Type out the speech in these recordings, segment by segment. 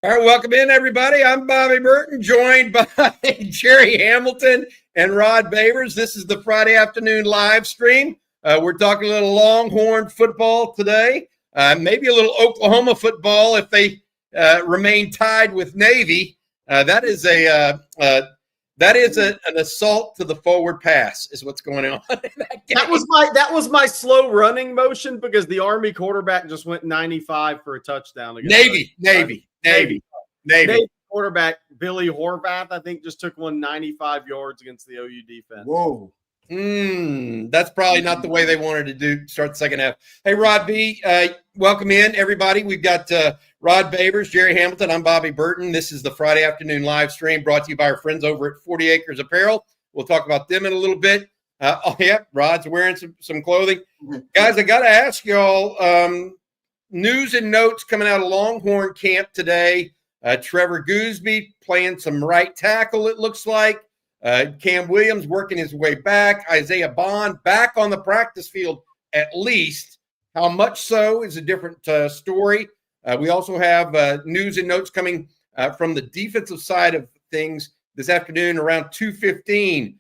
All right, welcome in, everybody. I'm Bobby Burton, joined by Jerry Hamilton and Rod Babers. This is the Friday afternoon live stream. We're talking a little Longhorn football today, maybe a little Oklahoma football if they remain tied with Navy. That is an assault to the forward pass, is what's going on. That was my slow running motion because the Army quarterback just went 95 for a touchdown against Navy quarterback Billy Horvath, I think, just took 95 yards against the OU defense. Whoa. That's probably not the way they wanted to start the second half. Hey, Rod B, welcome in, everybody. We've got Rod Babers, Jerry Hamilton. I'm Bobby Burton. This is the Friday afternoon live stream brought to you by our friends over at 40 Acres Apparel. We'll talk about them in a little bit. Rod's wearing some clothing. Guys, I got to ask y'all, news and notes coming out of Longhorn camp today. Trevor Gooseby playing some right tackle, it looks like. Cam Williams working his way back. Isaiah Bond back on the practice field at least. How much so is a different story. We also have news and notes coming from the defensive side of things this afternoon around 2:15.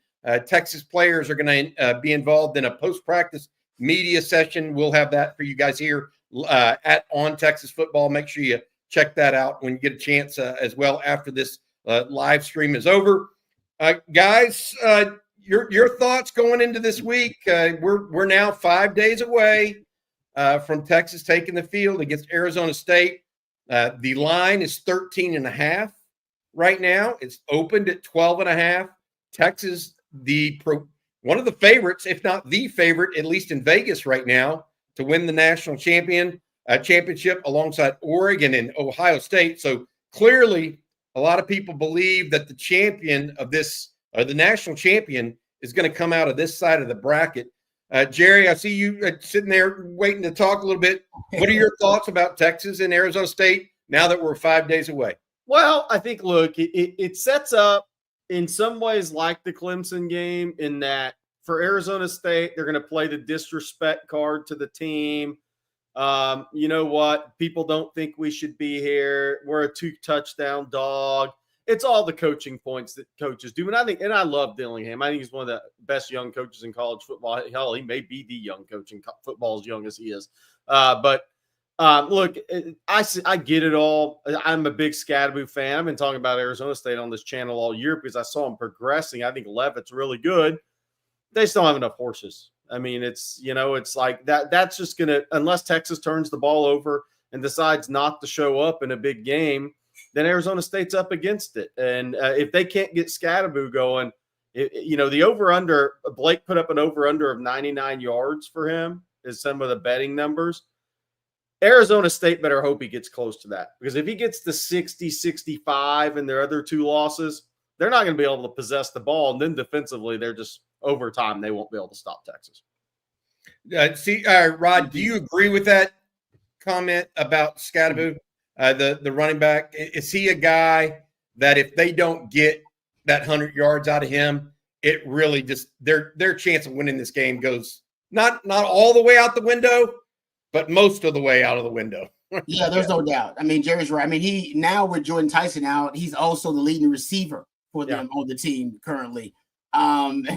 Texas players are going to be involved in a post-practice media session. We'll have that for you guys here at On Texas Football. Make sure you check that out when you get a chance as well after this live stream is over. Guys, your thoughts going into this week? We're now 5 days away from Texas taking the field against Arizona State. The line is 13.5 right now. It's opened at 12.5. Texas, one of the favorites, if not the favorite, at least in Vegas right now, to win the national championship alongside Oregon and Ohio State. So clearly, a lot of people believe that the champion of this, or the national champion, is going to come out of this side of the bracket. Jerry, I see you sitting there waiting to talk a little bit. What are your thoughts about Texas and Arizona State now that we're 5 days away? Well, I think, look, it sets up in some ways like the Clemson game in that for Arizona State, they're going to play the disrespect card to the team. You know what? People don't think we should be here. We're a 2-touchdown dog. It's all the coaching points that coaches do. And I love Dillingham. I think he's one of the best young coaches in college football. Hell, he may be the young coach in football as young as he is. Look, I get it all. I'm a big Scadaboo fan. I've been talking about Arizona State on this channel all year because I saw him progressing. I think Leavitt's really good. They still have enough horses. I mean, it's like that. That's just going to, unless Texas turns the ball over and decides not to show up in a big game, then Arizona State's up against it. And if they can't get Scadaboo going, the over-under, Blake put up an over-under of 99 yards for him is some of the betting numbers. Arizona State better hope he gets close to that, because if he gets to 60, 65 in their other two losses, they're not going to be able to possess the ball. And then defensively, they're just over time, they won't be able to stop Texas. Rod, do you agree with that comment about Scadaboo, the running back? Is he a guy that if they don't get that 100 yards out of him, it really just their chance of winning this game goes not all the way out the window, but most of the way out of the window? Yeah, there's no doubt. I mean, Jerry's right. I mean, he now with Jordan Tyson out, he's also the leading receiver for them on the team currently.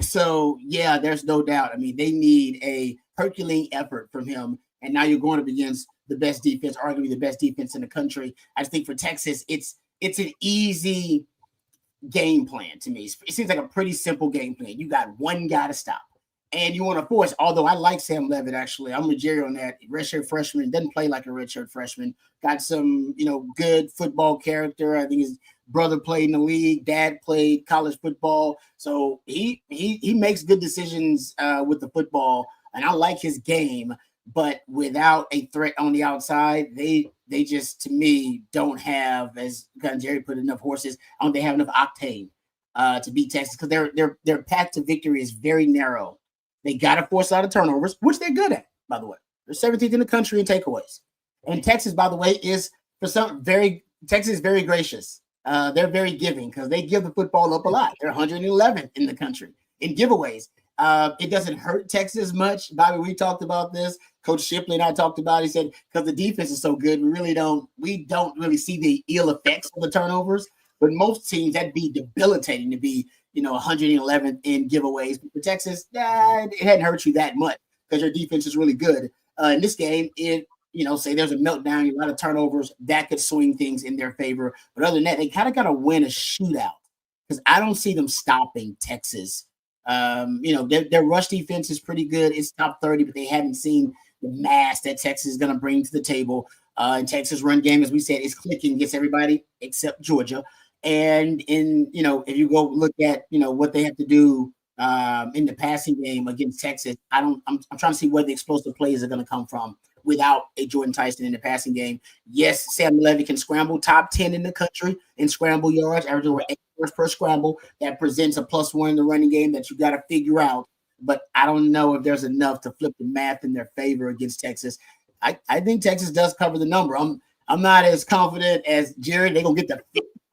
So yeah, there's no doubt. I mean, they need a Herculean effort from him, and now you're going up against the best defense, arguably the best defense in the country. I just think for Texas, it's an easy game plan to me. It seems like a pretty simple game plan. You got one guy to stop, and you want to force. Although I like Sam Leavitt, actually, I'm with Jerry on that. Redshirt freshman, doesn't play like a redshirt freshman. Got some, good football character. I think his brother played in the league. Dad played college football, so he makes good decisions with the football, and I like his game. But without a threat on the outside, they just, to me, don't have, as Jerry put, enough horses. They have enough octane to beat Texas, because their path to victory is very narrow. They got to force a lot of turnovers, which they're good at, by the way. They're 17th in the country in takeaways. And Texas, by the way, is Texas is very gracious. They're very giving, because they give the football up a lot. They're 111th in the country in giveaways. It doesn't hurt Texas much. Bobby, we talked about this. Coach Shipley and I talked about it. He said, because the defense is so good, we don't really see the ill effects of the turnovers. But most teams, that'd be debilitating to be, 111th in giveaways. But for Texas, it hadn't hurt you that much because your defense is really good. In this game, say there's a meltdown, a lot of turnovers, that could swing things in their favor. But other than that, they kind of got to win a shootout because I don't see them stopping Texas. Their rush defense is pretty good. It's top 30, but they haven't seen the mass that Texas is going to bring to the table. And Texas run game, as we said, is clicking against everybody except Georgia. And if you go look at, what they have to do in the passing game against Texas, I'm trying to see where the explosive plays are going to come from without a Jordan Tyson in the passing game. Yes, Sam Levy can scramble, top 10 in the country in scramble yards, averaging over 8 yards per scramble. That presents a +1 in the running game that you got to figure out. But I don't know if there's enough to flip the math in their favor against Texas. I think Texas does cover the number. I'm not as confident as Jerry. They're gonna get the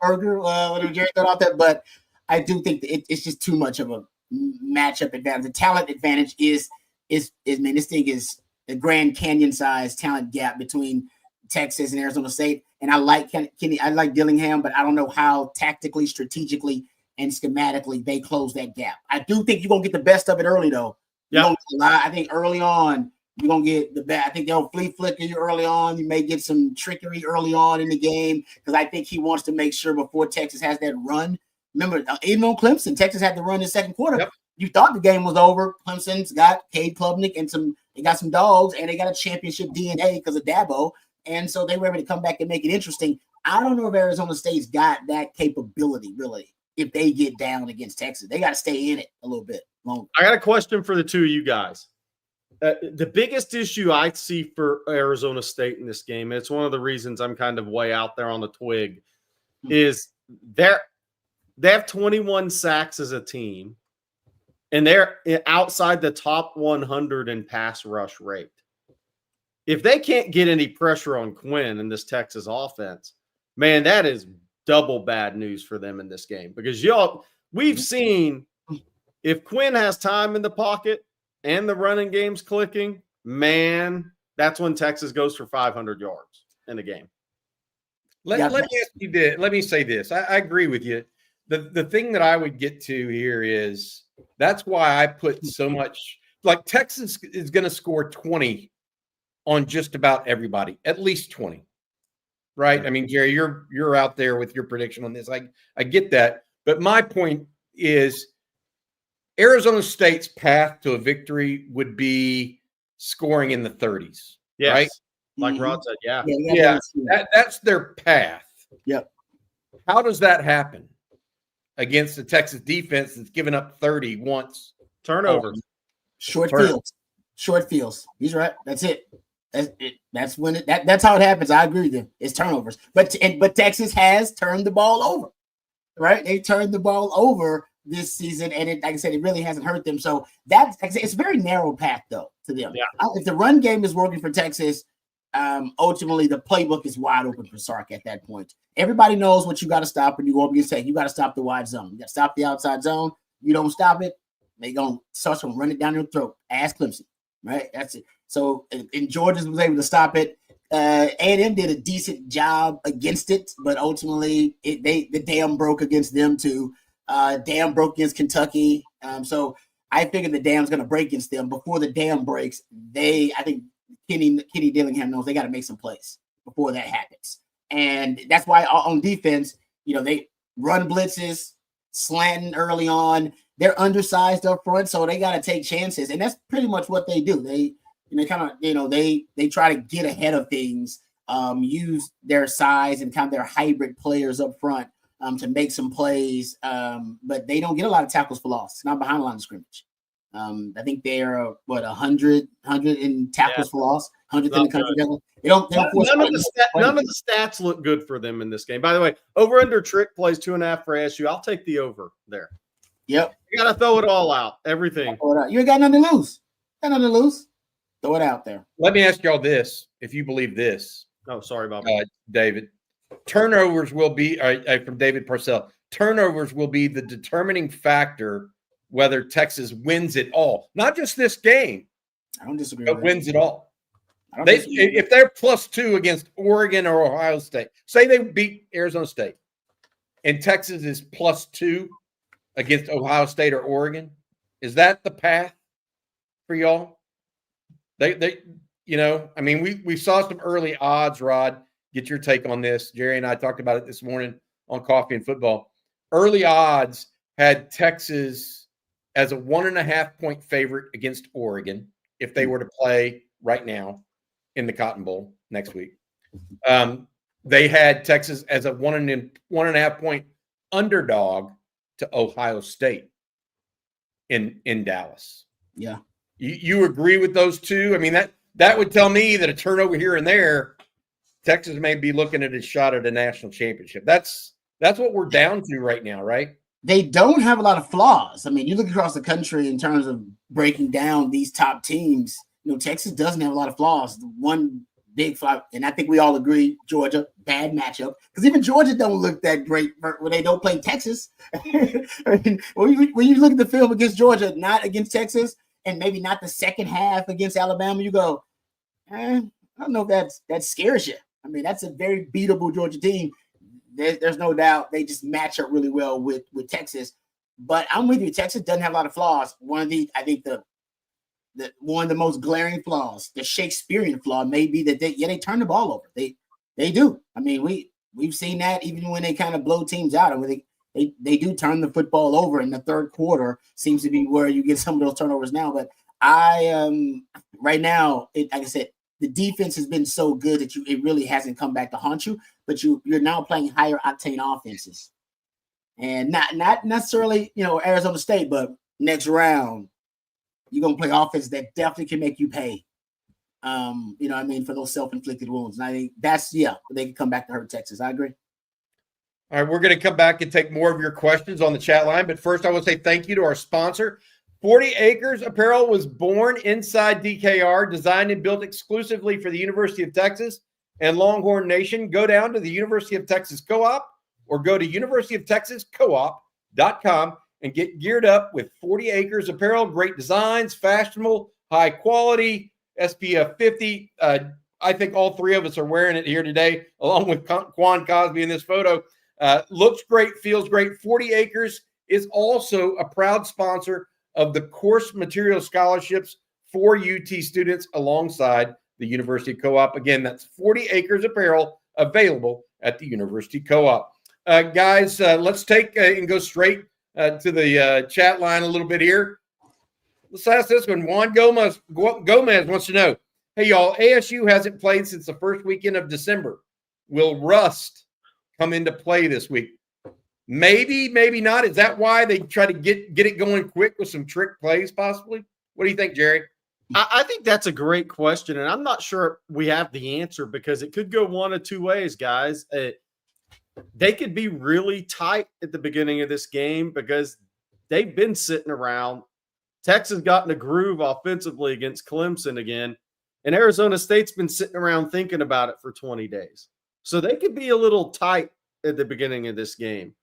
burger, whatever Jerry thought out there, but I do think it's just too much of a matchup advantage. The talent advantage is this thing is the Grand Canyon size talent gap between Texas and Arizona State. And I like Kenny, I like Dillingham, but I don't know how tactically, strategically, and schematically they close that gap. I do think you're gonna get the best of it early, though. Yeah, I think early on you're gonna get the best. I think they'll flea flicker you early on. You may get some trickery early on in the game because I think he wants to make sure before Texas has that run. Remember, even on Clemson, Texas had to run the second quarter. Yep. You thought the game was over. Clemson's got Cade Klubnik and they got some dogs, and they got a championship DNA because of Dabo. And so they were able to come back and make it interesting. I don't know if Arizona State's got that capability, really, if they get down against Texas. They got to stay in it a little bit longer. I got a question for the two of you guys. The biggest issue I see for Arizona State in this game, and it's one of the reasons I'm kind of way out there on the twig, is they have 21 sacks as a team, and they're outside the top 100 in pass rush rate. If they can't get any pressure on Quinn in this Texas offense, man, that is double bad news for them in this game. Because we've seen if Quinn has time in the pocket and the running game's clicking, man, that's when Texas goes for 500 yards in a game. Let me ask you this. Let me say this. I agree with you. The thing that I would get to here is that's why I put so much – like Texas is going to score 20 on just about everybody, at least 20, right? I mean, Jerry, you're out there with your prediction on this. I get that. But my point is Arizona State's path to a victory would be scoring in the 30s, yes. right? Like Rod said, yeah. That's their path. Yep. How does that happen against the Texas defense that's given up 30 once? Turnovers. Short fields. He's right. That's it. That's when that's how it happens. I agree with you. It's turnovers. But Texas has turned the ball over, right? They turned the ball over this season, and like I said, it really hasn't hurt them. So it's a very narrow path though to them. Yeah. If the run game is working for Texas, ultimately the playbook is wide open for Sark at that point. Everybody knows what you got to stop when you go up against Tech. You got to stop the wide zone. You got to stop the outside zone. You don't stop it, they gonna start to run it down your throat. Ask Clemson, right? That's it. So, and Georgia was able to stop it. A&M did a decent job against it, but ultimately the dam broke against them too. Dam broke against Kentucky. So I figured the dam's going to break against them. Before the dam breaks, I think Kenny Dillingham knows they got to make some plays before that happens. And that's why on defense, they run blitzes, slanting early on. They're undersized up front, so they got to take chances. And that's pretty much what they do. They try to get ahead of things, use their size and kind of their hybrid players up front to make some plays. But they don't get a lot of tackles for loss. It's not behind the line of scrimmage. I think they're 100 in tackles for loss, 100th in the country. None of the stats look good for them in this game. By the way, over under trick plays 2.5 for ASU. I'll take the over there. Yep. You got to throw it all out. Everything. You ain't got nothing to lose. Throw it out there. Let me ask y'all this, if you believe this. Oh, sorry, Bob. David. Turnovers will be from David Parcell. Turnovers will be the determining factor whether Texas wins it all. Not just this game, I don't disagree but with wins it all. that. If they're +2 against Oregon or Ohio State, say they beat Arizona State, and Texas is +2 against Ohio State or Oregon, is that the path for y'all? They I mean, we saw some early odds. Rod, get your take on this. Jerry and I talked about it this morning on Coffee and Football. Early odds had Texas as a 1.5-point favorite against Oregon if they were to play right now in the Cotton Bowl next week. They had Texas as a 1.5-point underdog to Ohio State in Dallas. Yeah. You agree with those two? I mean, that would tell me that a turnover here and there, Texas may be looking at a shot at a national championship. That's what we're down to right now, right? They don't have a lot of flaws. I mean, you look across the country in terms of breaking down these top teams. Texas doesn't have a lot of flaws. One big flaw, and I think we all agree, Georgia, bad matchup. Because even Georgia don't look that great when they don't play Texas. I mean, when you look at the film against Georgia, not against Texas, and maybe not the second half against Alabama, you go, I don't know if that scares you. I mean, that's a very beatable Georgia team. There's no doubt they just match up really well with Texas. But I'm with you. Texas doesn't have a lot of flaws. One of the most glaring flaws, the Shakespearean flaw, may be that they turn the ball over. They do. I mean, we've seen that even when they kind of blow teams out. I mean, they do turn the football over in the third quarter. Seems to be where you get some of those turnovers now. But right now, like I said, the defense has been so good that it really hasn't come back to haunt you. But you're now playing higher octane offenses, and not necessarily Arizona State, but next round you're gonna play offense that definitely can make you pay. What I mean, for those self-inflicted wounds. And I think they can come back to hurt Texas. I agree. All right, we're going to come back and take more of your questions on the chat line. But first, I want to say thank you to our sponsor. 40 Acres Apparel was born inside DKR, designed and built exclusively for the University of Texas and Longhorn Nation. Go down to the University of Texas Co-op or go to universityoftexascoop.com and get geared up with 40 Acres Apparel. Great designs, fashionable, high quality, SPF 50. I think all three of us are wearing it here today, along with Quan Cosby in this photo. Looks great, feels great. 40 Acres is also a proud sponsor of the course material scholarships for UT students alongside the University Co-op. Again, that's 40 Acres Apparel, available at the University Co-op. Guys, let's take and go straight to the chat line a little bit here. Let's ask this one. Juan Gomez wants to know, hey, y'all, ASU hasn't played since the first weekend of December. Will rust come into play this week? Maybe, maybe not. Is that why they try to get it going quick with some trick plays possibly? What do you think, Jerry? I think that's a great question, and I'm not sure we have the answer because it could go one of two ways, guys. They could be really tight at the beginning of this game because they've been sitting around. Texas got in a groove offensively against Clemson again, and Arizona State's been sitting around thinking about it for 20 days. So they could be a little tight at the beginning of this game.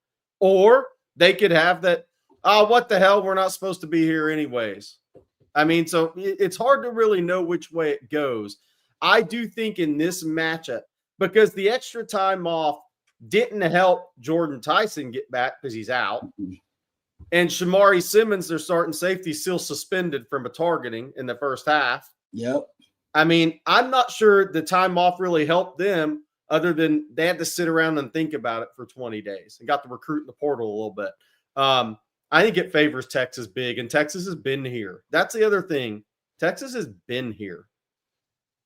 Or they could have that, what the hell, we're not supposed to be here anyways. I mean, so it's hard to really know which way it goes. I do think in this matchup, because the extra time off didn't help Jordan Tyson get back because he's out. And Shamari Simmons, their starting safety, still suspended from a targeting in the first half. Yep. I mean, I'm not sure the time off really helped them other than they had to sit around and think about it for 20 days and got to recruit in the portal a little bit. I think it favors Texas big, and Texas has been here. That's the other thing. Texas has been here.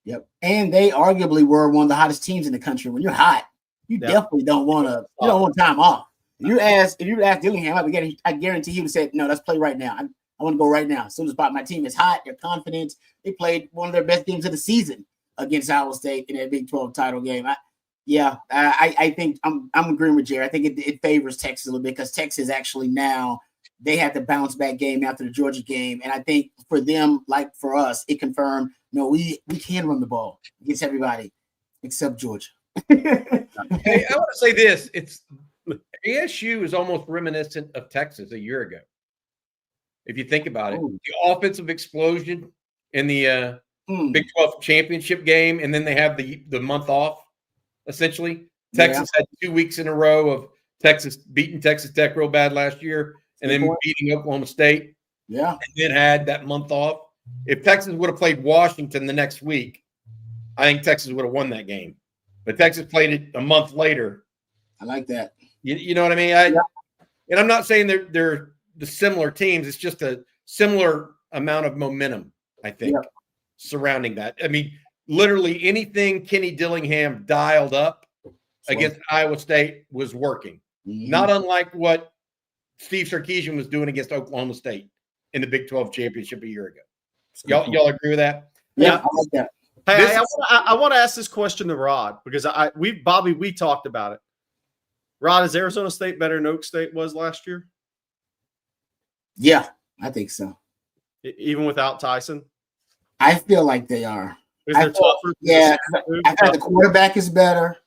Yep. And they arguably were one of the hottest teams in the country. When you're hot, you definitely don't want time off. If you ask Dillingham, I guarantee he would have said, no, let's play right now. I want to go right now. As soon as my team is hot, they're confident. They played one of their best games of the season against Iowa State in that Big 12 title game. I think I'm agreeing with Jerry. I think it favors Texas a little bit because Texas actually now they had the bounce back game after the Georgia game. And I think for them, like for us, it confirmed, we can run the ball against everybody except Georgia. Hey, I want to say this. ASU is almost reminiscent of Texas a year ago. if you think about it. Ooh. The offensive explosion in the Big 12 championship game, and then they have the month off, essentially. Texas had 2 weeks in a row of Texas beating Texas Tech real bad last year, and then beating Oklahoma State. Yeah. And then had that month off. If Texas would have played Washington the next week, I think Texas would have won that game. But Texas played it a month later. I like that. You know what I mean? And I'm not saying they're the similar teams. It's just a similar amount of momentum, I think, surrounding that. I mean, literally anything Kenny Dillingham dialed up against Iowa State was working. Not unlike what Steve Sarkisian was doing against Oklahoma State in the Big 12 championship a year ago. Y'all agree with that? Yeah, I like that. Hey, I want to ask this question to Rod because we talked about it. Rod, is Arizona State better than Oak State was last year? Yeah, I think so. Even without Tyson? I feel like they are. I feel the quarterback is better.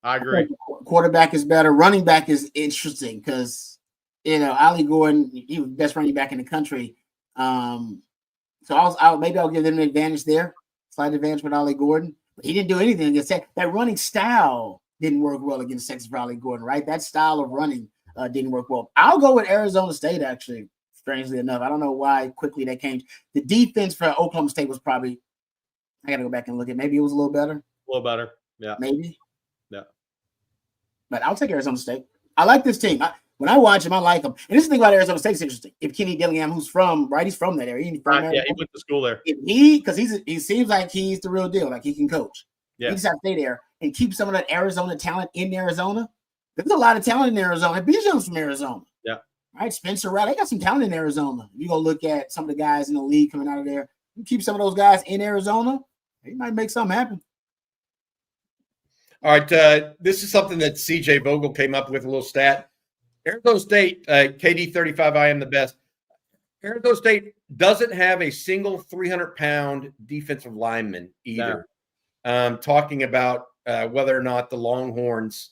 I agree. Quarterback is better. Running back is interesting because, Ali Gordon, he was the best running back in the country. So maybe I'll give them an advantage there. Slight advantage with Ali Gordon. But he didn't do anything against that. That running style didn't work well against Texas for Ali Gordon, right? That style of running didn't work well. I'll go with Arizona State, actually, strangely enough. I don't know why quickly they came. The defense for Oklahoma State was probably, I got to go back and look at it. Maybe it was a little better. A little better, yeah. Maybe. Yeah. But I'll take Arizona State. I like this team. When I watch him, I like him. And this is the thing about Arizona State is interesting. If Kenny Dillingham, who's from, right? He's from that area. He's from yeah, he went to school there. Because he seems like he's the real deal. Like he can coach. Yeah. He just has to stay there and keep some of that Arizona talent in Arizona. There's a lot of talent in Arizona. Bijan's from Arizona. Yeah. Right? Spencer Rattler. They got some talent in Arizona. If you go look at some of the guys in the league coming out of there, you keep some of those guys in Arizona, he might make something happen. All right. This is something that CJ Vogel came up with, a little stat. Arizona State, KD 35, I am the best. Arizona State doesn't have a single 300-pound defensive lineman either. No. Talking about whether or not the Longhorns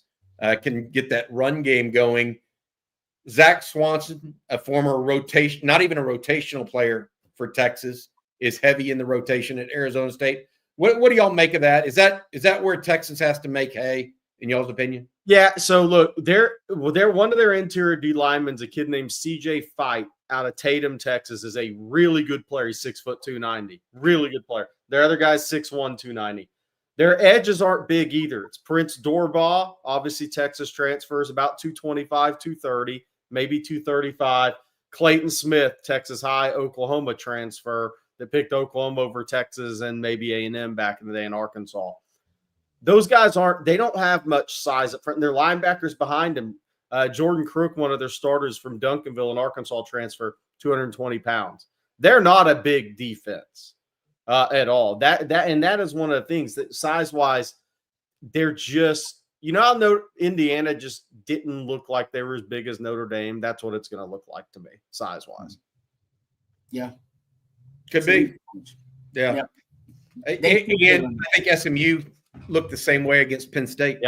can get that run game going. Zach Swanson, a former rotation, not even a rotational player for Texas, is heavy in the rotation at Arizona State. What do y'all make of that? Is that where Texas has to make hay, in y'all's opinion? Yeah. So look, they're one of their interior D linemen's a kid named CJ Fight out of Tatum, Texas, is a really good player. He's 6'2", 290. Really good player. Their other guy's 6'1", 290. Their edges aren't big either. It's Prince Dorbaugh, obviously Texas transfers, about 225, 230, maybe 235. Clayton Smith, Texas High, Oklahoma transfer that picked Oklahoma over Texas and maybe A&M back in the day in Arkansas. Those guys they don't have much size up front. Their linebackers behind them. Jordan Crook, one of their starters from Duncanville in Arkansas transfer, 220 pounds. They're not a big defense at all. That is one of the things that size-wise, they're just, how Indiana just didn't look like they were as big as Notre Dame. That's what it's going to look like to me, size-wise. Yeah. Could be. Yeah. And I think SMU looked the same way against Penn State.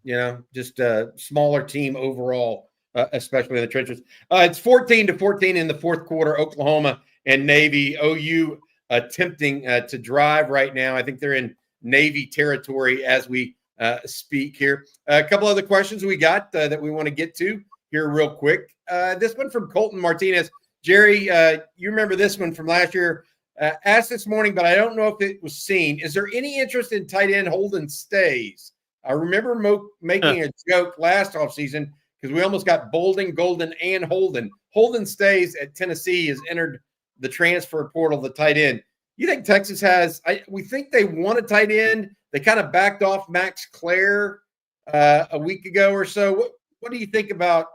Yeah. Just a smaller team overall, especially in the trenches. It's 14-14 in the fourth quarter. Oklahoma and Navy. OU attempting to drive right now. I think they're in Navy territory as we speak here. A couple other questions we got that we want to get to here real quick. This one from Colton Martinez. Jerry, you remember this one from last year. Asked this morning, but I don't know if it was seen. Is there any interest in tight end Holden Stays? I remember making a joke last offseason because we almost got Bolden, Golden, and Holden. Holden Stays at Tennessee has entered the transfer portal, the tight end. You think Texas has – we think they want a tight end. They kind of backed off Max Clare a week ago or so. What do you think about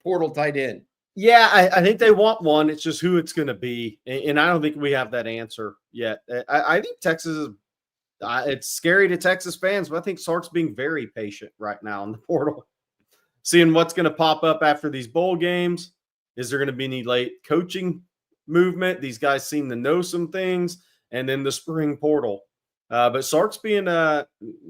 portal tight end? Yeah, I think they want one. It's just who it's going to be. And I don't think we have that answer yet. I think Texas is it's scary to Texas fans, but I think Sark's being very patient right now in the portal. Seeing what's going to pop up after these bowl games. Is there going to be any late coaching movement? These guys seem to know some things. And then the spring portal. But Sark's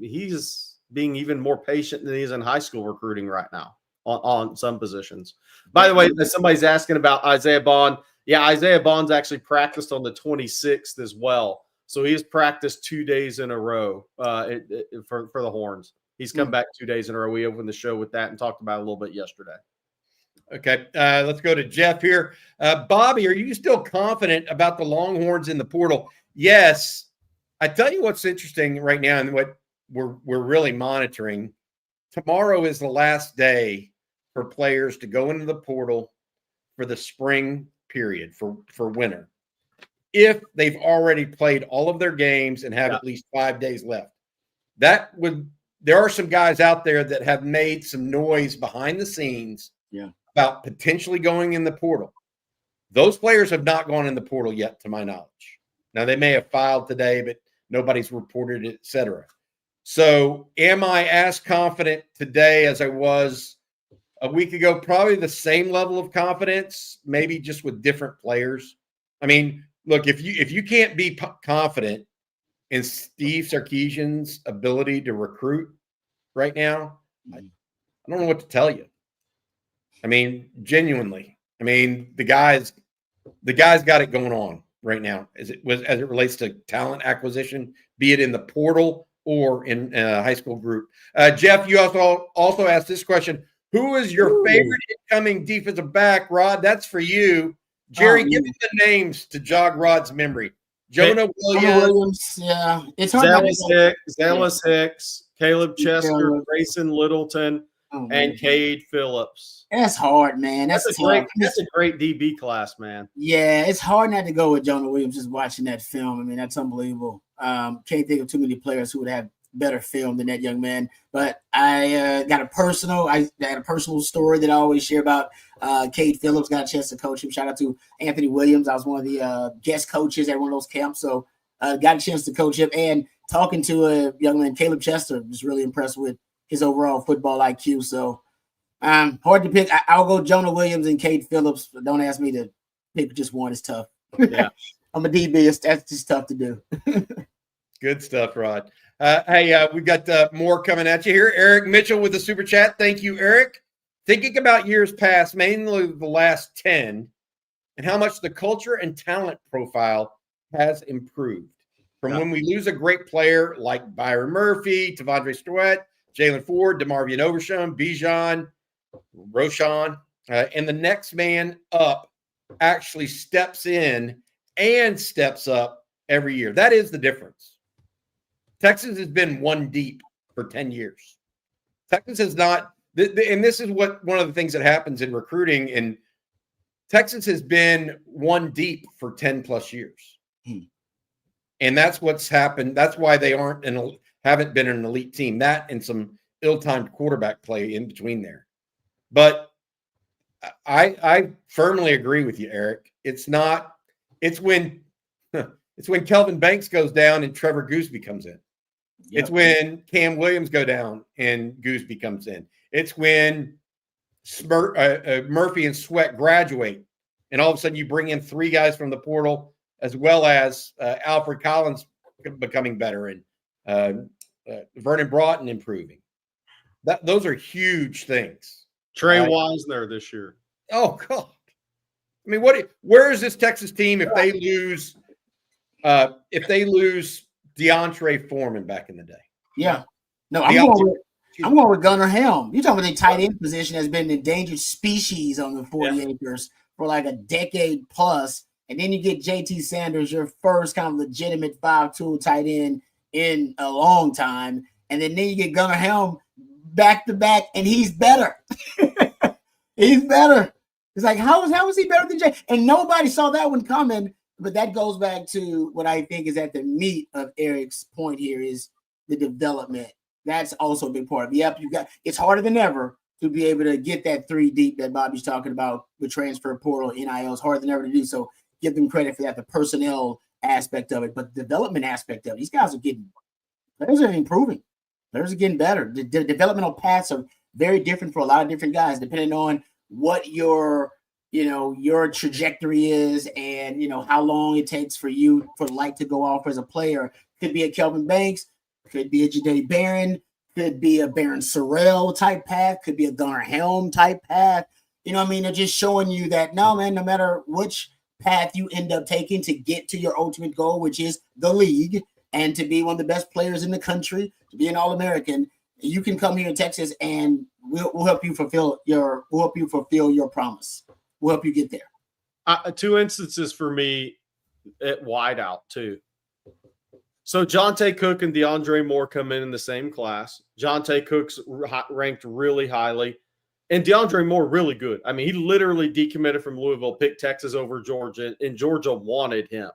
he's being even more patient than he is in high school recruiting right now. on some positions. By the way, somebody's asking about Isaiah Bond. Yeah, Isaiah Bond's actually practiced on the 26th as well. So he has practiced 2 days in a row for the Horns. He's come back 2 days in a row. We opened the show with that and talked about it a little bit yesterday. Okay, let's go to Jeff here. Bobby, are you still confident about the Longhorns in the portal? Yes. I tell you what's interesting right now and what we're really monitoring. Tomorrow is the last day for players to go into the portal for the spring period, for winter, if they've already played all of their games and have at least 5 days left. There are some guys out there that have made some noise behind the scenes about potentially going in the portal. Those players have not gone in the portal yet, to my knowledge. Now, they may have filed today, but nobody's reported it, et cetera. So am I as confident today as I was a week ago? Probably the same level of confidence, maybe just with different players. I mean, look, if you can't be confident in Steve Sarkisian's ability to recruit right now, I don't know what to tell you. I mean, genuinely. I mean, the guy's got it going on right now as it relates to talent acquisition, be it in the portal or in high school group. Jeff, you also asked this question. Who is your favorite incoming defensive back, Rod? That's for you. Jerry, give me the names to jog Rod's memory. Jonah Williams. Yeah. It's hard. Zealous Hicks, Caleb Chester, Grayson Littleton, and Cade Phillips. That's hard, man. That's a great DB class, man. Yeah, it's hard not to go with Jonah Williams just watching that film. I mean, that's unbelievable. Can't think of too many players who would have better film than that young man. But I got a personal story that I always share about Cade Phillips. Got a chance to coach him. Shout out to Anthony Williams. I was one of the guest coaches at one of those camps. So got a chance to coach him. And talking to a young man, Caleb Chester, was really impressed with his overall football IQ. So hard to pick. I'll go Jonah Williams and Cade Phillips. But don't ask me to pick just one. It's tough. Yeah. I'm a DB. That's just tough to do. Good stuff, Rod. Hey, we've got more coming at you here. Eric Mitchell with the super chat. Thank you, Eric. Thinking about years past, mainly the last 10, and how much the culture and talent profile has improved. From when we lose a great player like Byron Murphy, Tavondre Stewart, Jalen Ford, DeMarvion Overshown, Bijan, Roshan, and the next man up actually steps in and steps up every year. That is the difference. Texas has been one deep for 10 years. Texas has not, and this is one of the things that happens in recruiting, and Texas has been one deep for 10 plus years. And that's what's happened. That's why they haven't been an elite team. That and some ill-timed quarterback play in between there. But I firmly agree with you, Eric. It's when Kelvin Banks goes down and Trevor Gooseby comes in. Yep. It's when Cam Williams go down and Gooseby comes in. It's when Murphy and Sweat graduate, and all of a sudden you bring in 3 guys from the portal, as well as Alfred Collins becoming better and Vernon Broughton improving. Those are huge things. Trey Wisner this year. Oh God! I mean, where is this Texas team if they lose? If they lose DeAndre Foreman back in the day? Yeah. No, I'm going with Gunnar Helm. You're talking about the tight end position has been an endangered species on the 40 acres for like a decade plus. And then you get JT Sanders, your first kind of legitimate 5-tool tight end in a long time. And then you get Gunnar Helm back to back, and he's better. He's better. It's like, how is he better than Jay? And nobody saw that one coming. But that goes back to what I think is at the meat of Eric's point here is the development. That's also a big part of it. Yep, it's harder than ever to be able to get that 3 deep that Bobby's talking about with transfer portal, NIL. It's harder than ever to do. So give them credit for that, the personnel aspect of it, but the development aspect of it. These guys players are improving. Players are getting better. The developmental paths are very different for a lot of different guys, depending on what your trajectory is and, how long it takes for the light to go off as a player. Could be a Kelvin Banks, could be a Jahdae Barron, could be a Baron Sorrell type path, could be a Gunnar Helm type path. You know what I mean? They're just showing you that, no, man, no matter which path you end up taking to get to your ultimate goal, which is the league and to be one of the best players in the country, to be an All-American, you can come here in Texas and we'll help you fulfill your promise. We'll help you get there. 2 instances for me at wideout too. So Jonte Cook and DeAndre Moore come in the same class. Jonte Cook's ranked really highly, and DeAndre Moore really good. I mean, he literally decommitted from Louisville, picked Texas over Georgia, and Georgia wanted him.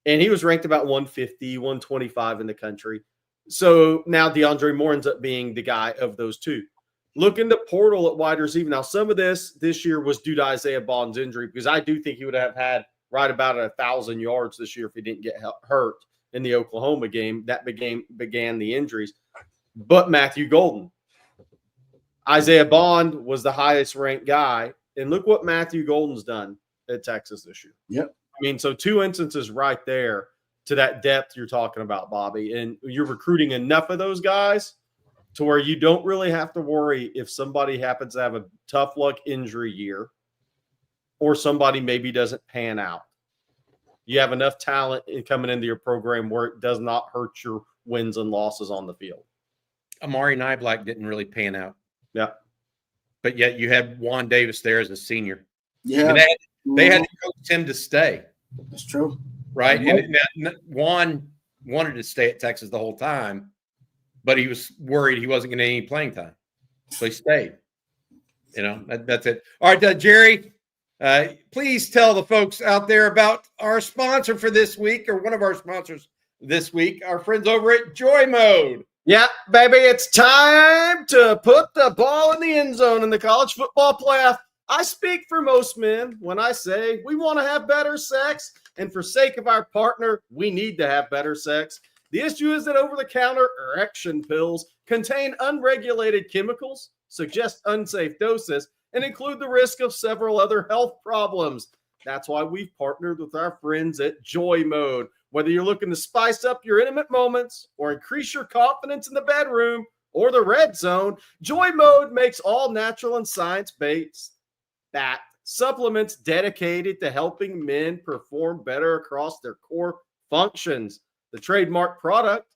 And he was ranked about 150, 125 in the country. So now DeAndre Moore ends up being the guy of those two. Look in the portal at wide receiver. Now, some of this year was due to Isaiah Bond's injury, because I do think he would have had right about 1,000 yards this year if he didn't get hurt in the Oklahoma game. That began the injuries. But Matthew Golden. Isaiah Bond was the highest ranked guy. And look what Matthew Golden's done at Texas this year. Yep. I mean, so 2 instances right there to that depth you're talking about, Bobby. And you're recruiting enough of those guys to where you don't really have to worry if somebody happens to have a tough luck injury year or somebody maybe doesn't pan out. You have enough talent coming into your program where it does not hurt your wins and losses on the field. Amari Niblack didn't really pan out. Yeah. But yet you had Juan Davis there as a senior. Yeah. I mean, they had to coach him to stay. That's true. Right. And Juan wanted to stay at Texas the whole time, but he was worried he wasn't going to get any playing time. So he stayed. You know, that's it. All right, Jerry, please tell the folks out there about our sponsor for this week, or one of our sponsors this week, our friends over at Joy Mode. Yeah, baby, it's time to put the ball in the end zone in the college football playoff. I speak for most men when I say we want to have better sex, and for sake of our partner, we need to have better sex. The issue is that over-the-counter erection pills contain unregulated chemicals, suggest unsafe doses, and include the risk of several other health problems. That's why we've partnered with our friends at Joy Mode. Whether you're looking to spice up your intimate moments or increase your confidence in the bedroom or the red zone, Joy Mode makes all natural and science-based supplements dedicated to helping men perform better across their core functions. The trademark product,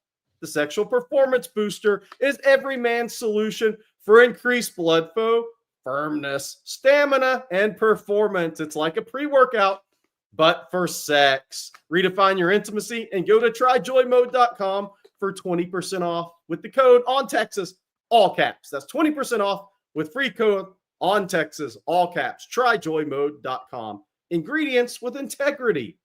the Sexual Performance Booster, is every man's solution for increased blood flow, firmness, stamina, and performance. It's like a pre-workout, but for sex. Redefine your intimacy and go to tryjoymode.com for 20% off with the code ONTEXAS, all caps. That's 20% off with free code ONTEXAS, all caps. Tryjoymode.com. Ingredients with integrity.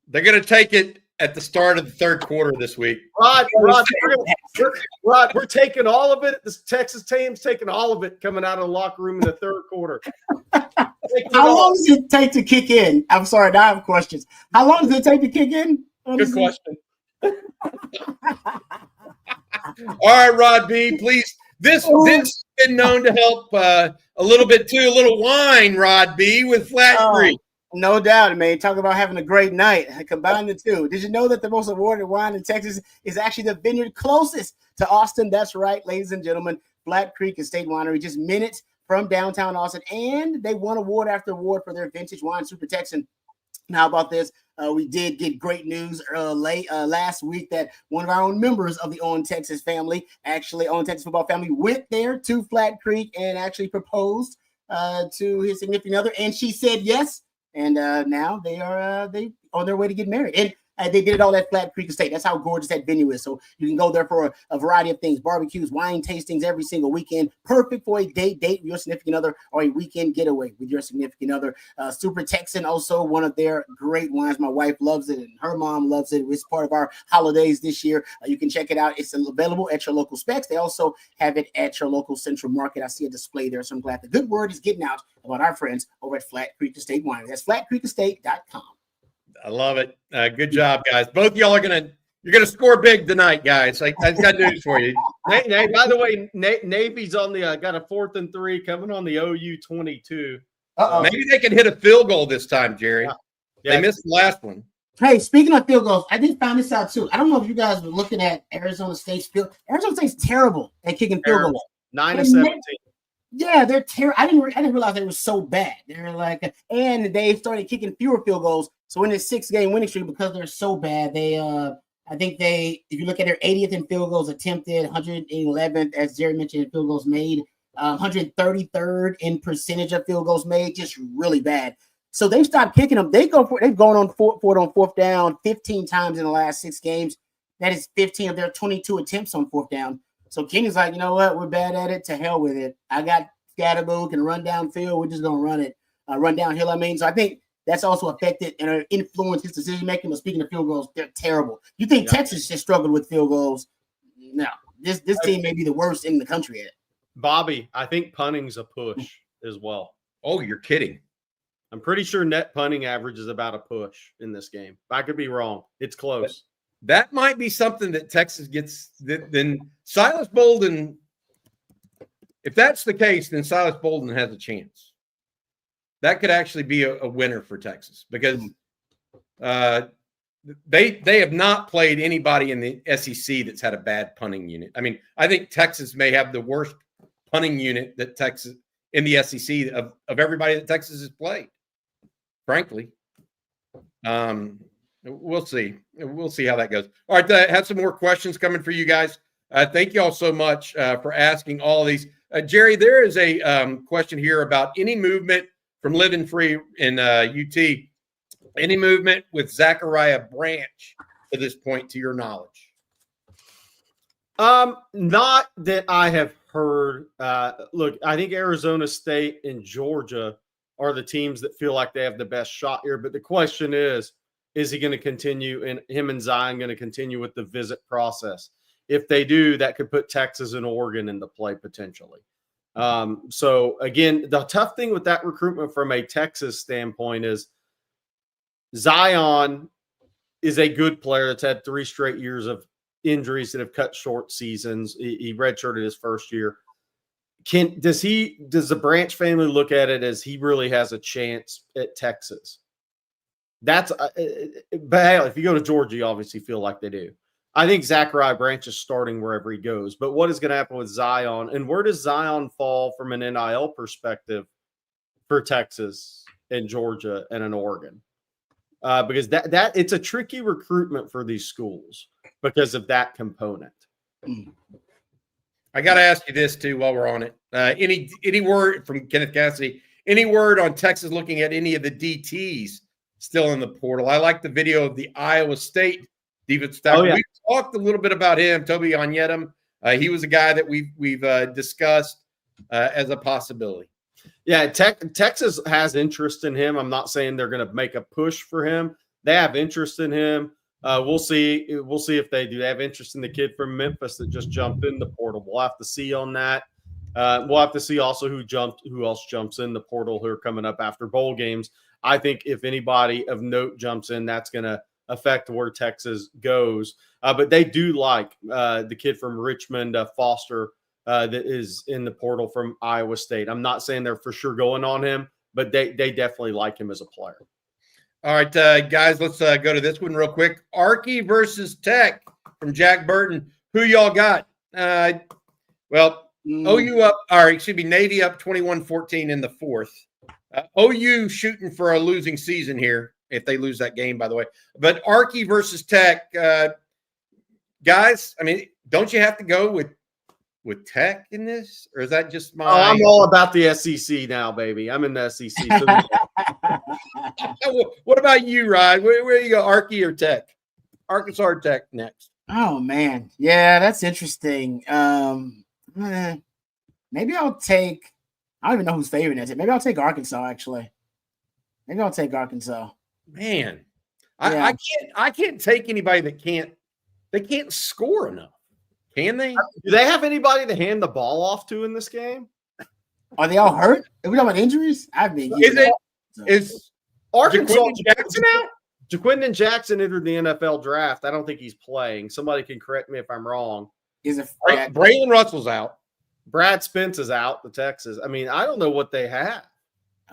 They're going to take it at the start of the third quarter this week. Rod, we're taking all of it. This Texas team's taking all of it coming out of the locker room in the third quarter. How long does it take to kick in? I'm sorry, now I have questions. How long does it take to kick in? Good question. All right, Rod B, please. This has been known to help a little bit too. A little wine, Rod B, with Flat Creek. No doubt, man. Talk about having a great night. I combine the two. Did you know that the most awarded wine in Texas is actually the vineyard closest to Austin? That's right, ladies and gentlemen. Flat Creek Estate Winery, just minutes from downtown Austin, and they won award after award for their vintage wine, Super Texan. Now, how about this? We did get great news last week that one of our own members of the On Texas family, actually On Texas football family, went there to Flat Creek and actually proposed to his significant other, and she said yes. And now they are on their way to get married. And they did it all at Flat Creek Estate. That's how gorgeous that venue is. So you can go there for a variety of things, barbecues, wine tastings every single weekend. Perfect for a date with your significant other or a weekend getaway with your significant other. Super Texan, also one of their great wines. My wife loves it and her mom loves it. It's part of our holidays this year. You can check it out. It's available at your local Specs. They also have it at your local Central Market. I see a display there, so I'm glad the good word is getting out about our friends over at Flat Creek Estate Winery. That's flatcreekestate.com. I love it. Good job, guys. Both of y'all are you're gonna score big tonight, guys. I've got news for you. Nate, by the way, Navy's on the got a 4th and 3 coming on the OU 22. Maybe they can hit a field goal this time, Jerry. Yeah. They missed the last one. Hey, speaking of field goals, I did find this out too. I don't know if you guys were looking at Arizona State's field. Arizona State's terrible at kicking field goals. 9-17. Yeah, they're terrible. I didn't realize they were so bad. They're like, and they started kicking fewer field goals. So in this 6-game winning streak, because they're so bad, they I think if you look at their 80th in field goals attempted, 111th, as Jerry mentioned, in field goals made, 133rd in percentage of field goals made, just really bad. So they've stopped kicking them. They've gone on fourth down 15 times in the last 6 games. That is 15 of their 22 attempts on fourth down. So Kenny's like, you know what? We're bad at it. To hell with it. I got Scatterbo can run downfield. We're just going to run it. Run downhill, I mean. So I think that's also affected and influenced his decision-making. But speaking of field goals, they're terrible. You think Texas just struggled with field goals? No. This team may be the worst in the country at it. Bobby, I think punting's a push as well. Oh, you're kidding. I'm pretty sure net punting average is about a push in this game. I could be wrong. It's close. That might be something that Texas gets. Then Silas Bolden, if that's the case, then Silas Bolden has a chance. That could actually be a winner for Texas because they have not played anybody in the SEC that's had a bad punting unit. I mean, I think Texas may have the worst punting unit that Texas in the SEC of everybody that Texas has played. Frankly, we'll see. We'll see how that goes. All right, I have some more questions coming for you guys. Thank you all so much for asking all of these. Jerry, there is a question here about any movement from Living Free in UT. Any movement with Zachariah Branch to this point, to your knowledge? Not that I have heard. Look, I think Arizona State and Georgia are the teams that feel like they have the best shot here. But the question is he going to continue, and him and Zion going to continue with the visit process? If they do, that could put Texas and Oregon into play potentially. So again, the tough thing with that recruitment from a Texas standpoint is Zion is a good player that's had 3 straight years of injuries that have cut short seasons. He redshirted his first year. Does the Branch family look at it as he really has a chance at Texas? But hey, if you go to Georgia, you obviously feel like they do. I think Zachariah Branch is starting wherever he goes. But what is going to happen with Zion? And where does Zion fall from an NIL perspective for Texas and Georgia and an Oregon? Because that it's a tricky recruitment for these schools because of that component. I got to ask you this too while we're on it. Any word from Kenneth Cassidy? Any word on Texas looking at any of the DTs still in the portal? I like the video of the Iowa State defense staff. Oh, yeah. We talked a little bit about him, Toby Onyetum. He was a guy that we've discussed as a possibility. Yeah, Texas has interest in him. I'm not saying they're going to make a push for him. They have interest in him. We'll see. We'll see if they do. They have interest in the kid from Memphis that just jumped in the portal. We'll have to see on that. We'll have to see also who else jumps in the portal who are coming up after bowl games. I think if anybody of note jumps in, that's going to affect where Texas goes. But they do like the kid from Richmond, Foster, that is in the portal from Iowa State. I'm not saying they're for sure going on him, but they definitely like him as a player. All right, guys, let's go to this one real quick. Archie versus Tech from Jack Burton. Who y'all got? OU up, or excuse me, Navy up 21-14 in the fourth. OU shooting for a losing season here if they lose that game, by the way. But Archie versus Tech, guys, I mean, don't you have to go with Tech in this, or is that just my? Oh, I'm all about the SEC now, baby. I'm in the SEC. What about you, Ryan? Where you go, Archie or Tech? Arkansas or Tech next? Oh man, yeah, that's interesting. Maybe I'll take. I don't even know who's favoring it. Maybe I'll take Arkansas. Actually, maybe I'll take Arkansas. Man, Yeah. I can't take anybody that can't score enough. Can they? Do they have anybody to hand the ball off to in this game? Are they all hurt? Are we talking about injuries? I've been. Is Arkansas Jaquindon Jackson out? Jaquindon Jackson entered the NFL draft. I don't think he's playing. Somebody can correct me if I'm wrong. Is it Braylon Russell's out? Brad Spence is out. The Texas. I mean, I don't know what they have.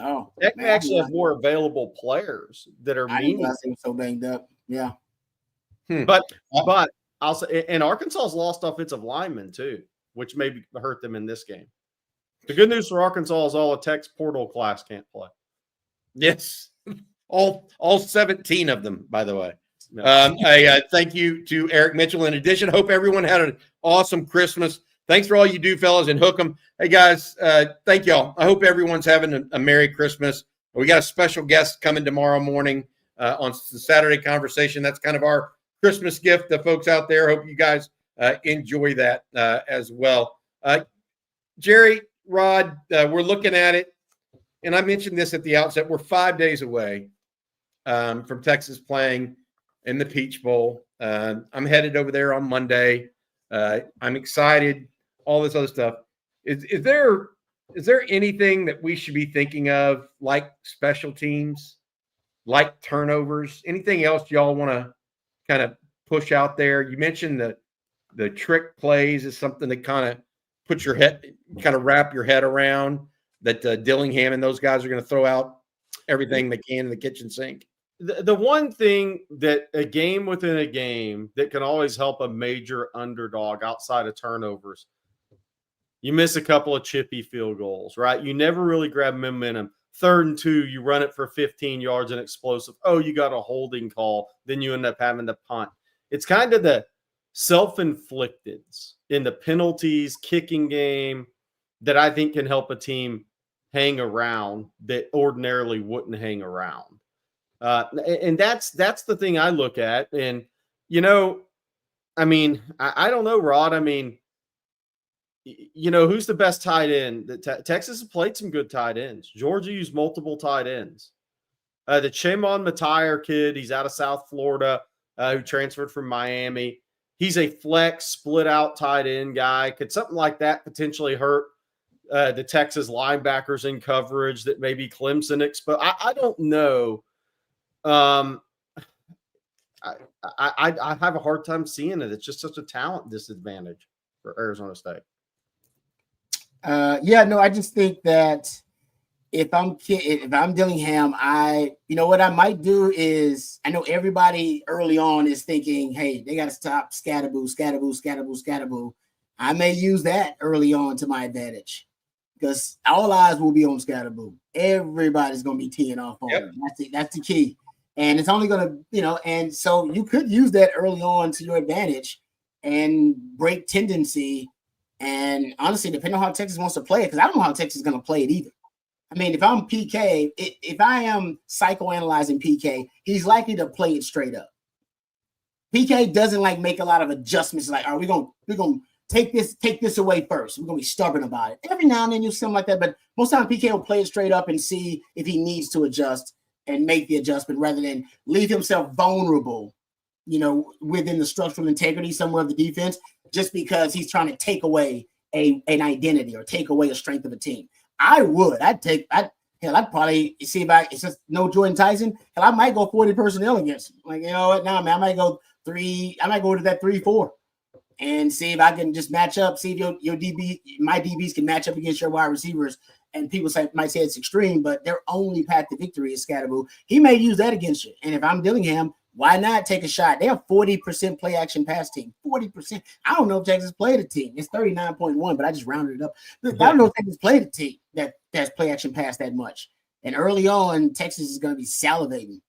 Oh, Tech man, may actually have more available players that are I didn't meaningful. realize they were so banged up. Yeah. But I'll say, and Arkansas's lost offensive linemen too, which maybe hurt them in this game. The good news for Arkansas is all a Tech's portal class can't play. Yes, all 17 of them, by the way. No. Thank you to Eric Mitchell. In addition, hope everyone had an awesome Christmas. Thanks for all you do, fellas, and hook 'em. Hey, guys, thank y'all. I hope everyone's having a Merry Christmas. We got a special guest coming tomorrow morning on the Saturday Conversation. That's kind of our Christmas gift to folks out there. Hope you guys enjoy that as well. Jerry, Rod, we're looking at it, and I mentioned this at the outset. We're 5 days away from Texas playing in the Peach Bowl. I'm headed over there on Monday. I'm excited, all this other stuff. Is there anything that we should be thinking of, like special teams, like turnovers, anything else y'all want to kind of push out there? You mentioned the trick plays is something that kind of puts your head, kind of wrap your head around, that Dillingham and those guys are going to throw out everything they can in the kitchen sink. The one thing that a game within a game that can always help a major underdog outside of turnovers, you miss a couple of chippy field goals, right? You never really grab momentum. 3rd and 2, you run it for 15 yards and explosive. Oh, you got a holding call. Then you end up having to punt. It's kind of the self-inflicted in the penalties, kicking game that I think can help a team hang around that ordinarily wouldn't hang around. And that's the thing I look at. And, I mean, I don't know, Rod. I mean, who's the best tight end? Texas has played some good tight ends. Georgia used multiple tight ends. The Chamon Matire kid, he's out of South Florida, who transferred from Miami. He's a flex, split-out tight end guy. Could something like that potentially hurt the Texas linebackers in coverage that maybe Clemson exposed? I don't know. I have a hard time seeing it. It's just such a talent disadvantage for Arizona State. I just think that if I'm Dillingham, what I might do is, I know everybody early on is thinking, hey, they got to stop Scatterboo. I may use that early on to my advantage, because all eyes will be on Scatterboo. Everybody's going to be teeing off on him. That's the key. And it's only going to, and so you could use that early on to your advantage and break tendency. And honestly, depending on how Texas wants to play it, because I don't know how Texas is going to play it either. I mean, if I'm PK, if I am psychoanalyzing PK, he's likely to play it straight up. PK doesn't make a lot of adjustments. Like, are we going to take this away first? We're going to be stubborn about it. Every now and then you'll see something like that, but most of the time PK will play it straight up and see if he needs to adjust and make the adjustment rather than leave himself vulnerable, within the structural integrity somewhere of the defense, just because he's trying to take away an identity or take away a strength of a team. I'd probably see if it's just no Jordan Tyson. Hell, I might go 40 personnel against him. Like, you know what? Now, man, I might go to that 3-4 and see if I can just match up, see if your my DBs can match up against your wide receivers. And people might say it's extreme, but their only path to victory is Scatterboo. He may use that against you. And if I'm Dillingham, why not take a shot? They have 40% play action pass team. 40%. I don't know if Texas played a team. It's 39.1, but I just rounded it up. I don't know if Texas played a team that's play action pass that much. And early on, Texas is going to be salivating.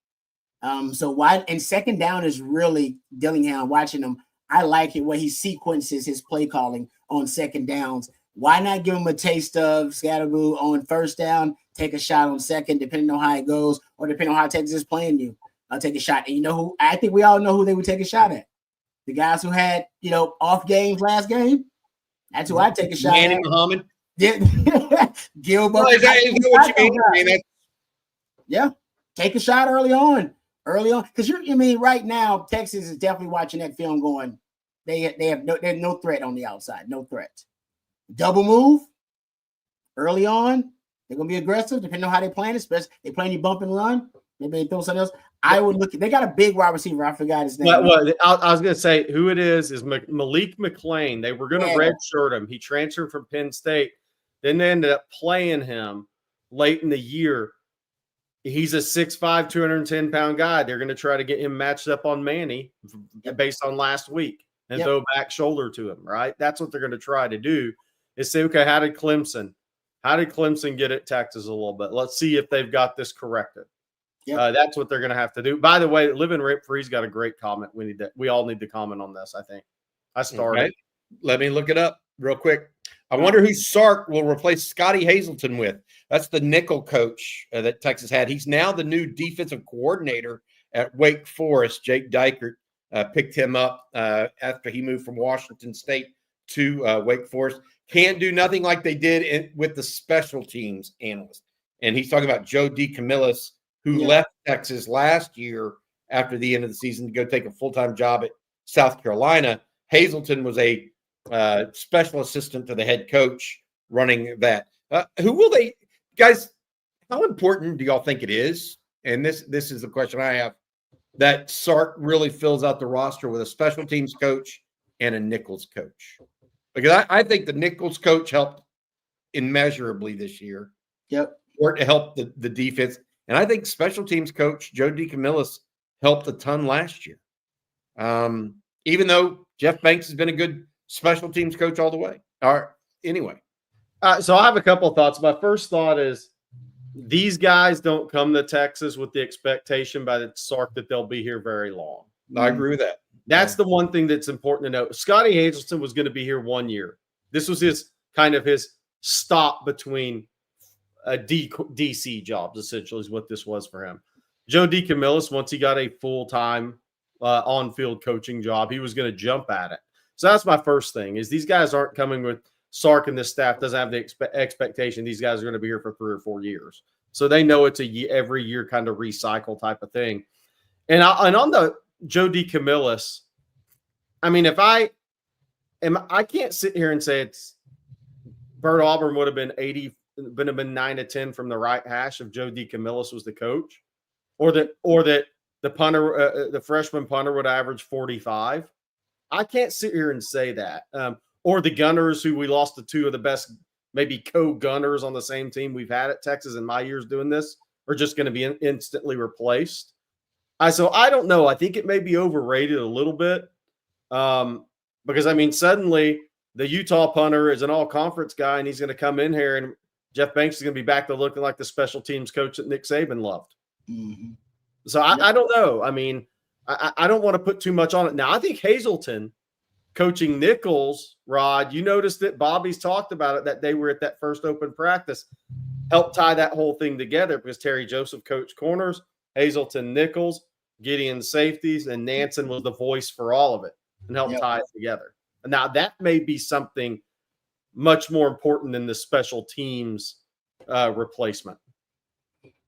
So why? And second down is really Dillingham. Watching him, I like it where he sequences his play calling on second downs. Why not give him a taste of Scatterboo on first down? Take a shot on second, depending on how it goes, or depending on how Texas is playing you. I'll take a shot. And you know who? I think we all know who they would take a shot at. The guys who had, off games last game. That's who I'd take a shot Manny at. Muhammad. Yeah. Gilbert. Is that what you mean? Yeah. Take a shot early on. Because right now, Texas is definitely watching that film going, there's no threat on the outside. No threat. Double move early on. They're going to be aggressive, depending on how they're playing, especially they playing you bump and run. Maybe they throw something else. I would look. They got a big wide receiver. I forgot his name. I was going to say who it is Malik McLean. They were going to redshirt him. He transferred from Penn State. Then they ended up playing him late in the year. He's a 6'5", 210-pound guy. They're going to try to get him matched up on Manny based on last week and throw back shoulder to him, right? That's what they're going to try to do is say, okay, how did Clemson get at Texas a little bit? Let's see if they've got this corrected. That's what they're going to have to do. By the way, Living Rip Free's got a great comment. We all need to comment on this, I think. I started. Okay. Let me look it up real quick. I wonder who Sark will replace Scotty Hazelton with. That's the nickel coach that Texas had. He's now the new defensive coordinator at Wake Forest. Jake Dykert picked him up after he moved from Washington State to Wake Forest. Can't do nothing like they did with the special teams analyst. And he's talking about Joe DeCamillis, who left Texas last year after the end of the season to go take a full-time job at South Carolina. Hazelton was a special assistant to the head coach running that. Who will they – guys, how important do y'all think it is? And this is the question I have, that Sark really fills out the roster with a special teams coach and a nickels coach. Because I think the nickels coach helped immeasurably this year. Or to help the defense. And I think special teams coach Joe DeCamillis helped a ton last year. Even though Jeff Banks has been a good special teams coach all the way. Anyway. So I have a couple of thoughts. My first thought is these guys don't come to Texas with the expectation by the Sark that they'll be here very long. I agree with that. That's the one thing that's important to note. Scotty Hazelton was going to be here 1 year. This was his stop between DC jobs, essentially, is what this was for him. Joe DeCamillis, once he got a full-time on-field coaching job, he was going to jump at it. So that's my first thing, is these guys aren't coming with Sark, and this staff doesn't have the expectation these guys are going to be here for 3 or 4 years. So they know it's every year kind of recycle type of thing. And on the Joe DeCamillis, I mean, I can't sit here and say it's Bert Auburn would have been 9 to 10 from the right hash if Joe DeCamillis was the coach, or that the punter, the freshman punter, would average 45. I can't sit here and say that. Or the Gunners, who we lost to 2 of the best, maybe co-Gunners on the same team we've had at Texas in my years doing this, are just going to be instantly replaced. So I don't know. I think it may be overrated a little bit because, I mean, suddenly the Utah punter is an all-conference guy, and he's going to come in here, and Jeff Banks is going to be back to looking like the special teams coach that Nick Saban loved. Mm-hmm. So I don't know. I mean, I don't want to put too much on it. Now, I think Hazelton coaching nickels, Rod, you noticed that Bobby's talked about it, that they were at that first open practice, helped tie that whole thing together because Terry Joseph coached corners, Hazelton nickels, Gideon safeties, and Nansen was the voice for all of it and helped tie it together. And now that may be something much more important than the special teams replacement.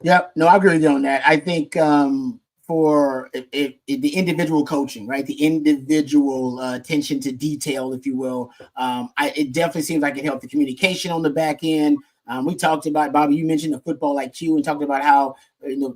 Yep. No, I agree with you on that. I think for the individual coaching, right? The individual attention to detail, if you will. It definitely seems like it helped the communication on the back end. We talked about, Bobby, you mentioned the football IQ and talked about how,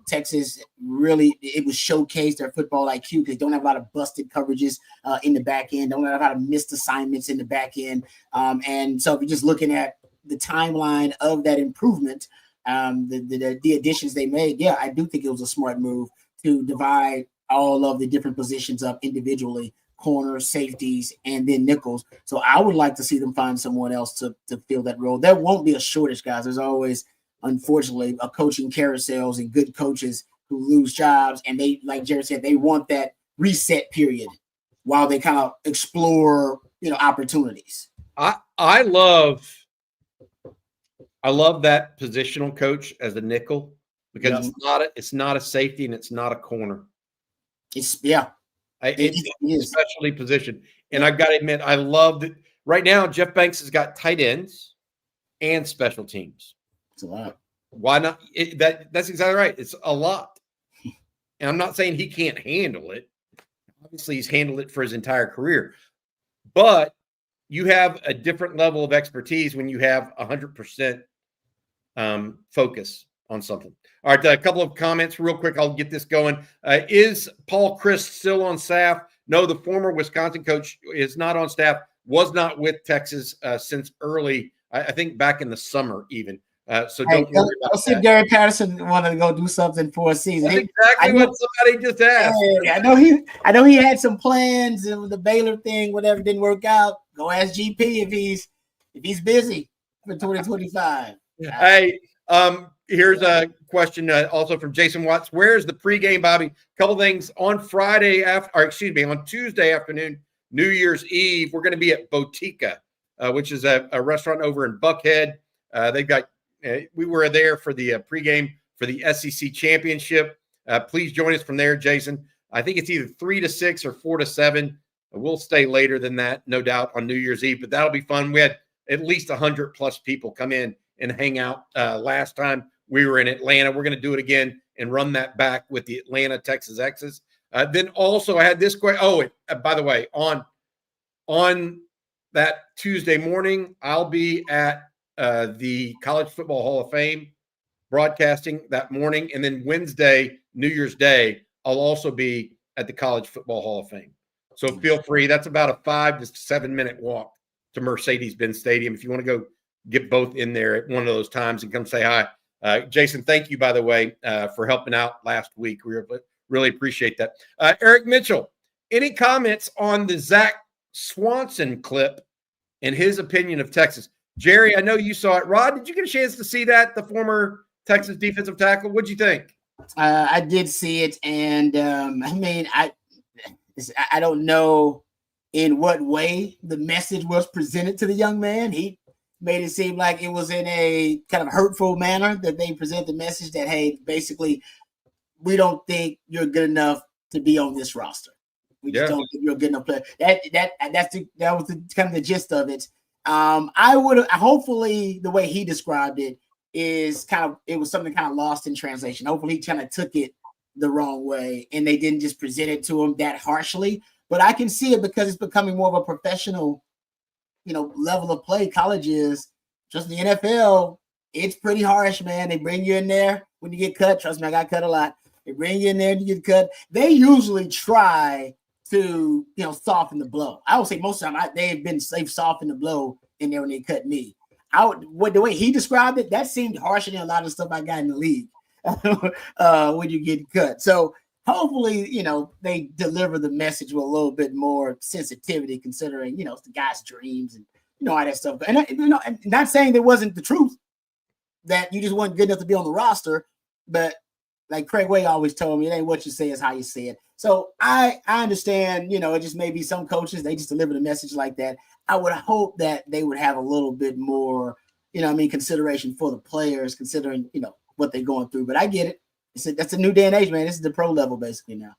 Texas really, it was showcased their football IQ because they don't have a lot of busted coverages in the back end, don't have a lot of missed assignments in the back end. And so if you're just looking at the timeline of that improvement, the additions they made, I do think it was a smart move to divide all of the different positions up individually, corners, safeties, and then nickels. So I would like to see them find someone else to fill that role. There won't be a shortage, guys. There's always, unfortunately, a coaching carousels and good coaches who lose jobs. And they, like Jared said, they want that reset period while they kind of explore, opportunities. I love that positional coach as a nickel because it's not a safety and it's not a corner. It's a specialty position. And I've got to admit, I love that right now. Jeff Banks has got tight ends and special teams. It's a lot. Why not? That's exactly right. It's a lot. And I'm not saying he can't handle it. Obviously, he's handled it for his entire career. But you have a different level of expertise when you have 100% focus on something. All right, a couple of comments real quick. I'll get this going. Is Paul Chryst still on staff? No, the former Wisconsin coach is not on staff, was not with Texas since early, I think back in the summer even. So don't worry about don't see that. Gary Patterson want to go do something for a season. That's exactly what somebody just asked. Hey, I know he had some plans and the Baylor thing, whatever didn't work out. Go ask GP if he's busy for 2025. Hey, here's a question also from Jason Watts. Where's the pregame, Bobby? Couple things on on Tuesday afternoon, New Year's Eve. We're going to be at Botica, which is a restaurant over in Buckhead. They've got. We were there for the pregame for the SEC championship. Please join us from there, Jason. I think it's either 3 to 6 or 4 to 7. We'll stay later than that, no doubt, on New Year's Eve, but that'll be fun. We had at least 100 plus people come in and hang out last time we were in Atlanta. We're going to do it again and run that back with the Atlanta Texas X's. Then also I had this question. Oh, by the way, on that Tuesday morning, I'll be at the College Football Hall of Fame broadcasting that morning. And then Wednesday, New Year's Day, I'll also be at the College Football Hall of Fame. So feel free. That's about a 5 to 7 minute walk to Mercedes-Benz Stadium. If you want to go get both in there at one of those times and come say hi. Jason, thank you, by the way, for helping out last week. We really appreciate that. Eric Mitchell, any comments on the Zach Swanson clip and his opinion of Texas? Jerry, I know you saw it. Rod, did you get a chance to see that, the former Texas defensive tackle? What'd you think? I did see it, and I don't know in what way the message was presented to the young man. He made it seem like it was in a kind of hurtful manner that they present the message that, hey, basically, we don't think you're good enough to be on this roster. We just don't think you're a good enough player. That was the kind of the gist of it. Hopefully the way he described it is it was something kind of lost in translation. Hopefully he kind of took it the wrong way and they didn't just present it to him that harshly. But I can see it because it's becoming more of a professional, level of play. College is just the NFL. It's pretty harsh, man. They bring you in there when you get cut. Trust me, I got cut a lot. They bring you in there and you get cut. They usually try to soften the blow. I would say most of the time they've softened the blow in there when they cut me. The way he described it, that seemed harsher than a lot of stuff I got in the league when you get cut. So hopefully, they deliver the message with a little bit more sensitivity, considering it's the guy's dreams and all that stuff. And not saying there wasn't the truth that you just weren't good enough to be on the roster, but like Craig Way always told me, it ain't what you say, it's how you say it. So I understand, it just may be some coaches, they just deliver the message like that. I would hope that they would have a little bit more, consideration for the players, considering, what they're going through. But I get it. That's a new day and age, man. This is the pro level basically now.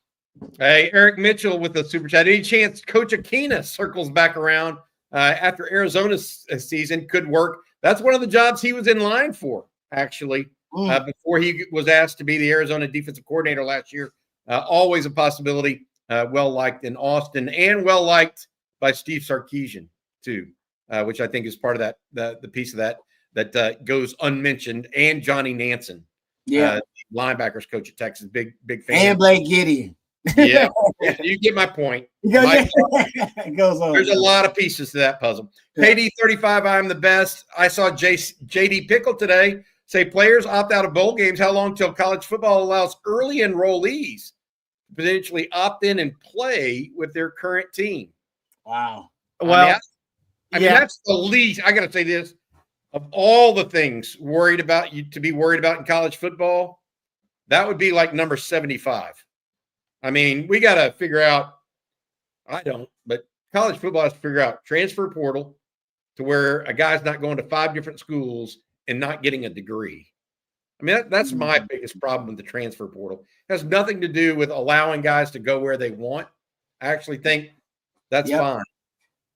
Hey, Eric Mitchell with the super chat. Any chance Coach Akina circles back around after Arizona's season? Could work. That's one of the jobs he was in line for, actually, before he was asked to be the Arizona defensive coordinator last year. Always a possibility. Well-liked in Austin and well-liked by Steve Sarkisian, too, which I think is part of that, the piece of that goes unmentioned. And Johnny Nansen, linebackers coach at Texas, big fan. And Blake Gideon. Yeah, you get my point. It goes on. There's a lot of pieces to that puzzle. KD 35, I'm the best. I saw JD Pickle today say players opt out of bowl games. How long till college football allows early enrollees to potentially opt in and play with their current team? Wow. Well, I mean that's the least. I got to say this: of all the things to be worried about in college football, that would be like number 75. I mean, we got to figure out. I don't, but college football has to figure out transfer portal to where a guy's not going to 5 different schools and not getting a degree. I mean, that's my biggest problem with the transfer portal. It has nothing to do with allowing guys to go where they want. I actually think that's fine.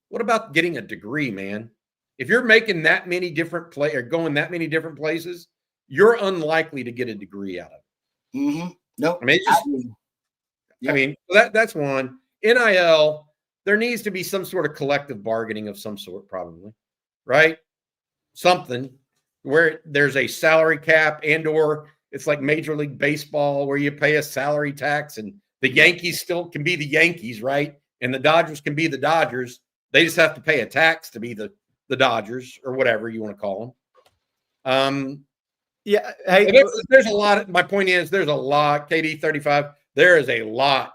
What about getting a degree, man? If you're making that many different going that many different places, you're unlikely to get a degree out of it. Mm-hmm. Nope. I mean, I mean, that's one. NIL, there needs to be some sort of collective bargaining of some sort, probably, right? Something where there's a salary cap and/or it's like Major League Baseball where you pay a salary tax and the Yankees still can be the Yankees, right? And the Dodgers can be the Dodgers. They just have to pay a tax to be the Dodgers or whatever you want to call them. Yeah. Hey, there's a lot. My point is, there's a lot. KD 35. There is a lot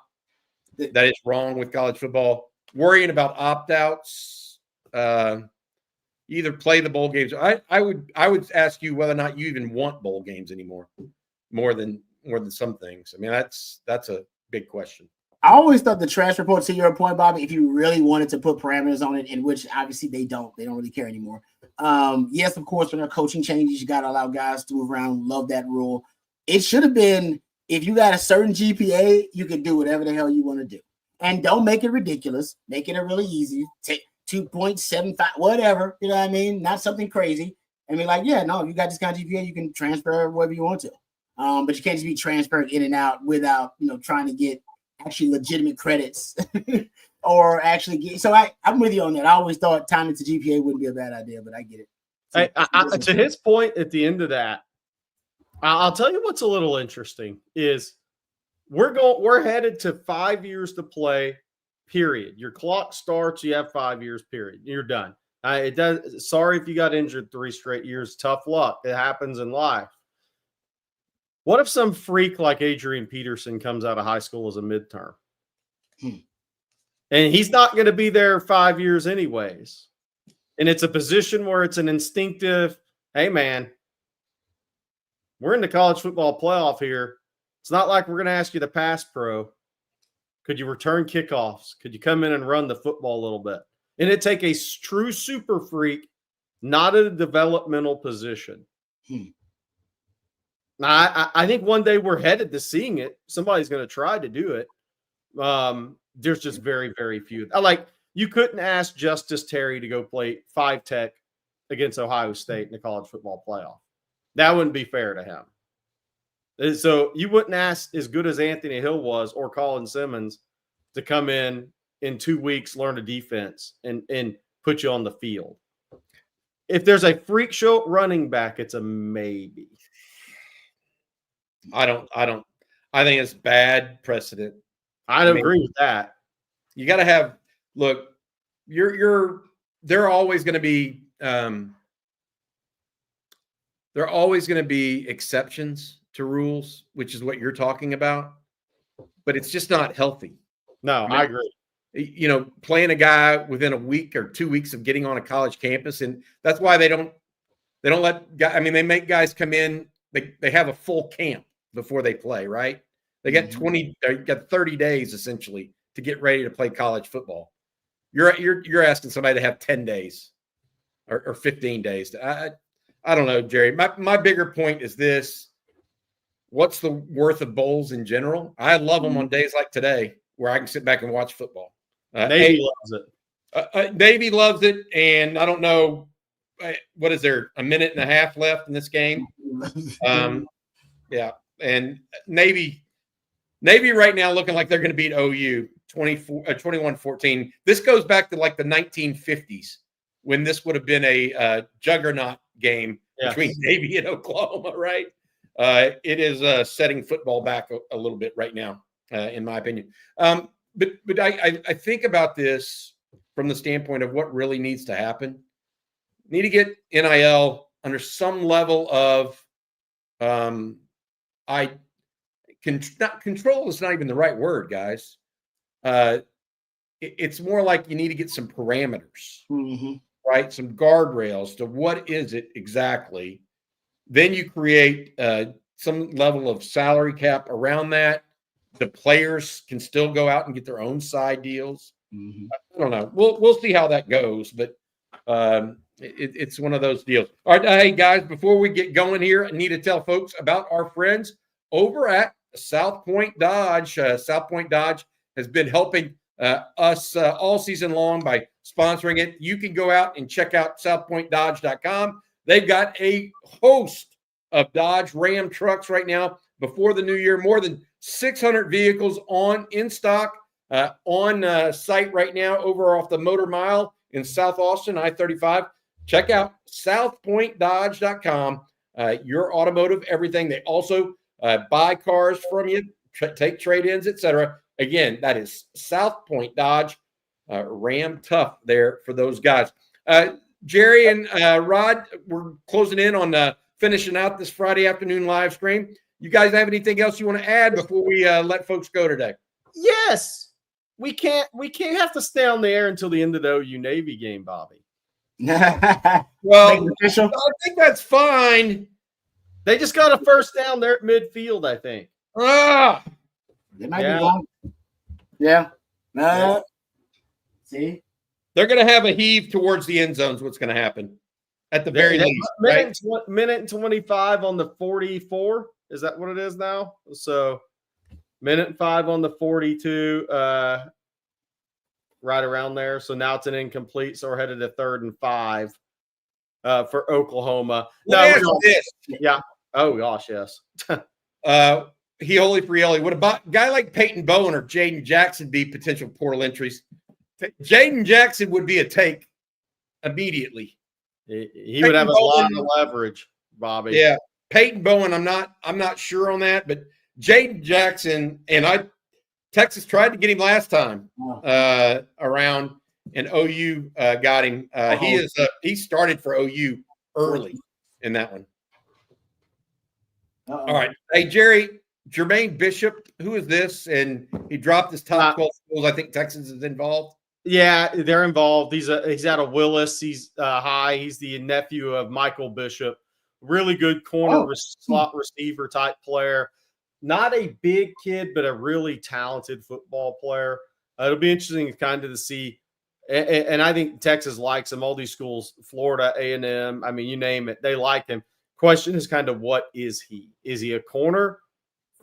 that is wrong with college football. Worrying about opt-outs. Either play the bowl games. I would ask you whether or not you even want bowl games anymore, more than some things. I mean, that's a big question. I always thought the transfer portal, to your point, Bobby, if you really wanted to put parameters on it, in which obviously they don't really care anymore. Yes, of course, when there are coaching changes, you got to allow guys to move around. Love that rule. It should have been, if you got a certain GPA, you can do whatever the hell you want to do. And don't make it ridiculous. Make it a really easy. Take 2.75, whatever. You know what I mean? Not something crazy. I mean, like, yeah, no, if you got this kind of GPA, you can transfer wherever you want to. But you can't just be transferred in and out without, trying to get actually legitimate credits or actually get. So I'm with you on that. I always thought tying it to GPA wouldn't be a bad idea, but I get it. So, to his point at the end of that, I'll tell you what's a little interesting is we're headed to 5 years to play, period. Your clock starts, you have 5 years, period. You're done. It does. Sorry if you got injured 3 straight years. Tough luck. It happens in life. What if some freak like Adrian Peterson comes out of high school as a midterm? And he's not going to be there 5 years anyways. And it's a position where it's an instinctive, hey, man, we're in the college football playoff here. It's not like we're going to ask you to pass pro. Could you return kickoffs? Could you come in and run the football a little bit? And it take a true super freak, not at a developmental position. Now, I think one day we're headed to seeing it. Somebody's going to try to do it. There's just very, very few. You couldn't ask Justice Terry to go play 5 tech against Ohio State in the college football playoff. That wouldn't be fair to him. So you wouldn't ask as good as Anthony Hill was or Colin Simmons to come in 2 weeks, learn a defense, and put you on the field. If there's a freak show running back, it's a maybe. I think it's bad precedent. I agree with that. You got to have, look, there are always going to be, exceptions to rules, which is what you're talking about, but it's just not healthy. No, I agree. Playing a guy within a week or 2 weeks of getting on a college campus. And that's why they don't let guys, they make guys come in, they have a full camp before they play, right? They got 30 days essentially to get ready to play college football. You're asking somebody to have 10 days or 15 days. I don't know, Jerry. My bigger point is this. What's the worth of bowls in general? I love them on days like today where I can sit back and watch football. Navy loves it. Navy loves it. And I don't know, what is there, a minute and a half left in this game? Yeah. And Navy right now looking like they're going to beat OU 21-14. This goes back to like the 1950s when this would have been a juggernaut game between Navy and Oklahoma, right? It is setting football back a little bit right now, in my opinion. But I think about this from the standpoint of what really needs to happen. Need to get NIL under some level of control is not even the right word, guys. It's more like you need to get some parameters, right? Some guardrails to what is it exactly. Then you create some level of salary cap around that. The players can still go out and get their own side deals. I don't know. We'll see how that goes, but it's one of those deals. All right, hey guys, before we get going here, I need to tell folks about our friends over at South Point Dodge. South Point Dodge has been helping us all season long by sponsoring it. You can go out and check out southpointdodge.com. They've got a host of Dodge Ram trucks right now before the new year. More than 600 vehicles in stock on site right now over off the Motor Mile in South Austin, I-35. Check out southpointdodge.com. Your automotive, everything. They also buy cars from you, take trade-ins, etc. Again, that is South Point Dodge. Ram tough there for those guys. Jerry and Rod, we're closing in on finishing out this Friday afternoon live stream. You guys have anything else you want to add before we let folks go today? Yes. We can't have to stay on the air until the end of the OU Navy game, Bobby. Well, I think that's fine. They just got a first down there at midfield, I think. They might be wrong. Yeah. See? They're going to have a heave towards the end zones. What's going to happen at the very least? Minute and 25 on the 44. Is that what it is now? So minute and 5 on the 42, right around there. So now it's an incomplete. So we're headed to 3rd and 5 for Oklahoma. Yeah. Oh, gosh, yes. Holy Frielli. Would a guy like Peyton Bowen or Jaden Jackson be potential portal entries? Jaden Jackson would be a take immediately. He would have a lot of leverage, Bobby. Yeah. Peyton Bowen, I'm not sure on that, but Jaden Jackson, and Texas tried to get him last time around, and OU got him. He started for OU early in that one. All right. Hey, Jerry, Jermaine Bishop, who is this? And he dropped his top 12 schools. I think Texas is involved. Yeah, they're involved. He's out of Willis. He's high. He's the nephew of Michael Bishop. Really good corner slot receiver type player. Not a big kid, but a really talented football player. It'll be interesting kind of to see. And I think Texas likes him. All these schools, Florida, A&M, I mean, you name it, they like him. Question is kind of what is he? Is he a corner?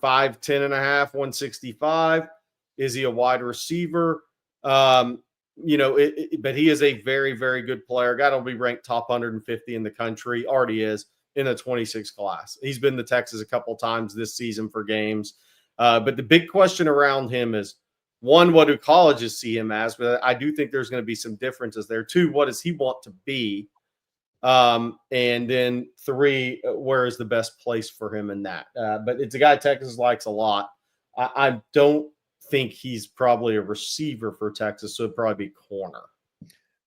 5'10 and a half, 165? Is he a wide receiver? But he is a very, very good player. Guy will be ranked top 150 in the country. Already is in a 26 class. He's been to Texas a couple times this season for games. But the big question around him is, one, what do colleges see him as? But I do think there's going to be some differences there. Two, what does he want to be? And then 3, where is the best place for him in that? But it's a guy Texas likes a lot. I don't think he's probably a receiver for Texas, so it'd probably be corner.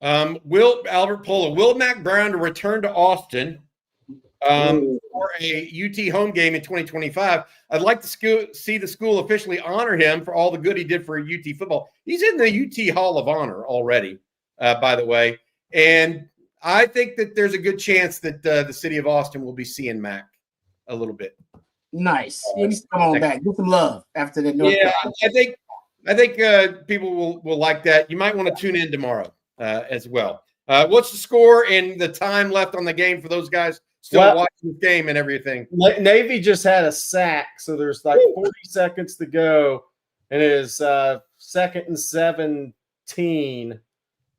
Albert Pola, will Mac Brown to return to Austin for a UT home game in 2025? I'd like to see the school officially honor him for all the good he did for UT football. He's in the UT Hall of Honor already, by the way. And I think that there's a good chance that the city of Austin will be seeing Mac a little bit. Nice. He needs to come on back. Get some love after the North Carolina. I think people will like that. You might want to tune in tomorrow as well. What's the score and the time left on the game for those guys still watching the game and everything? Navy just had a sack, so there's like 40 seconds to go, and it is 2nd and 17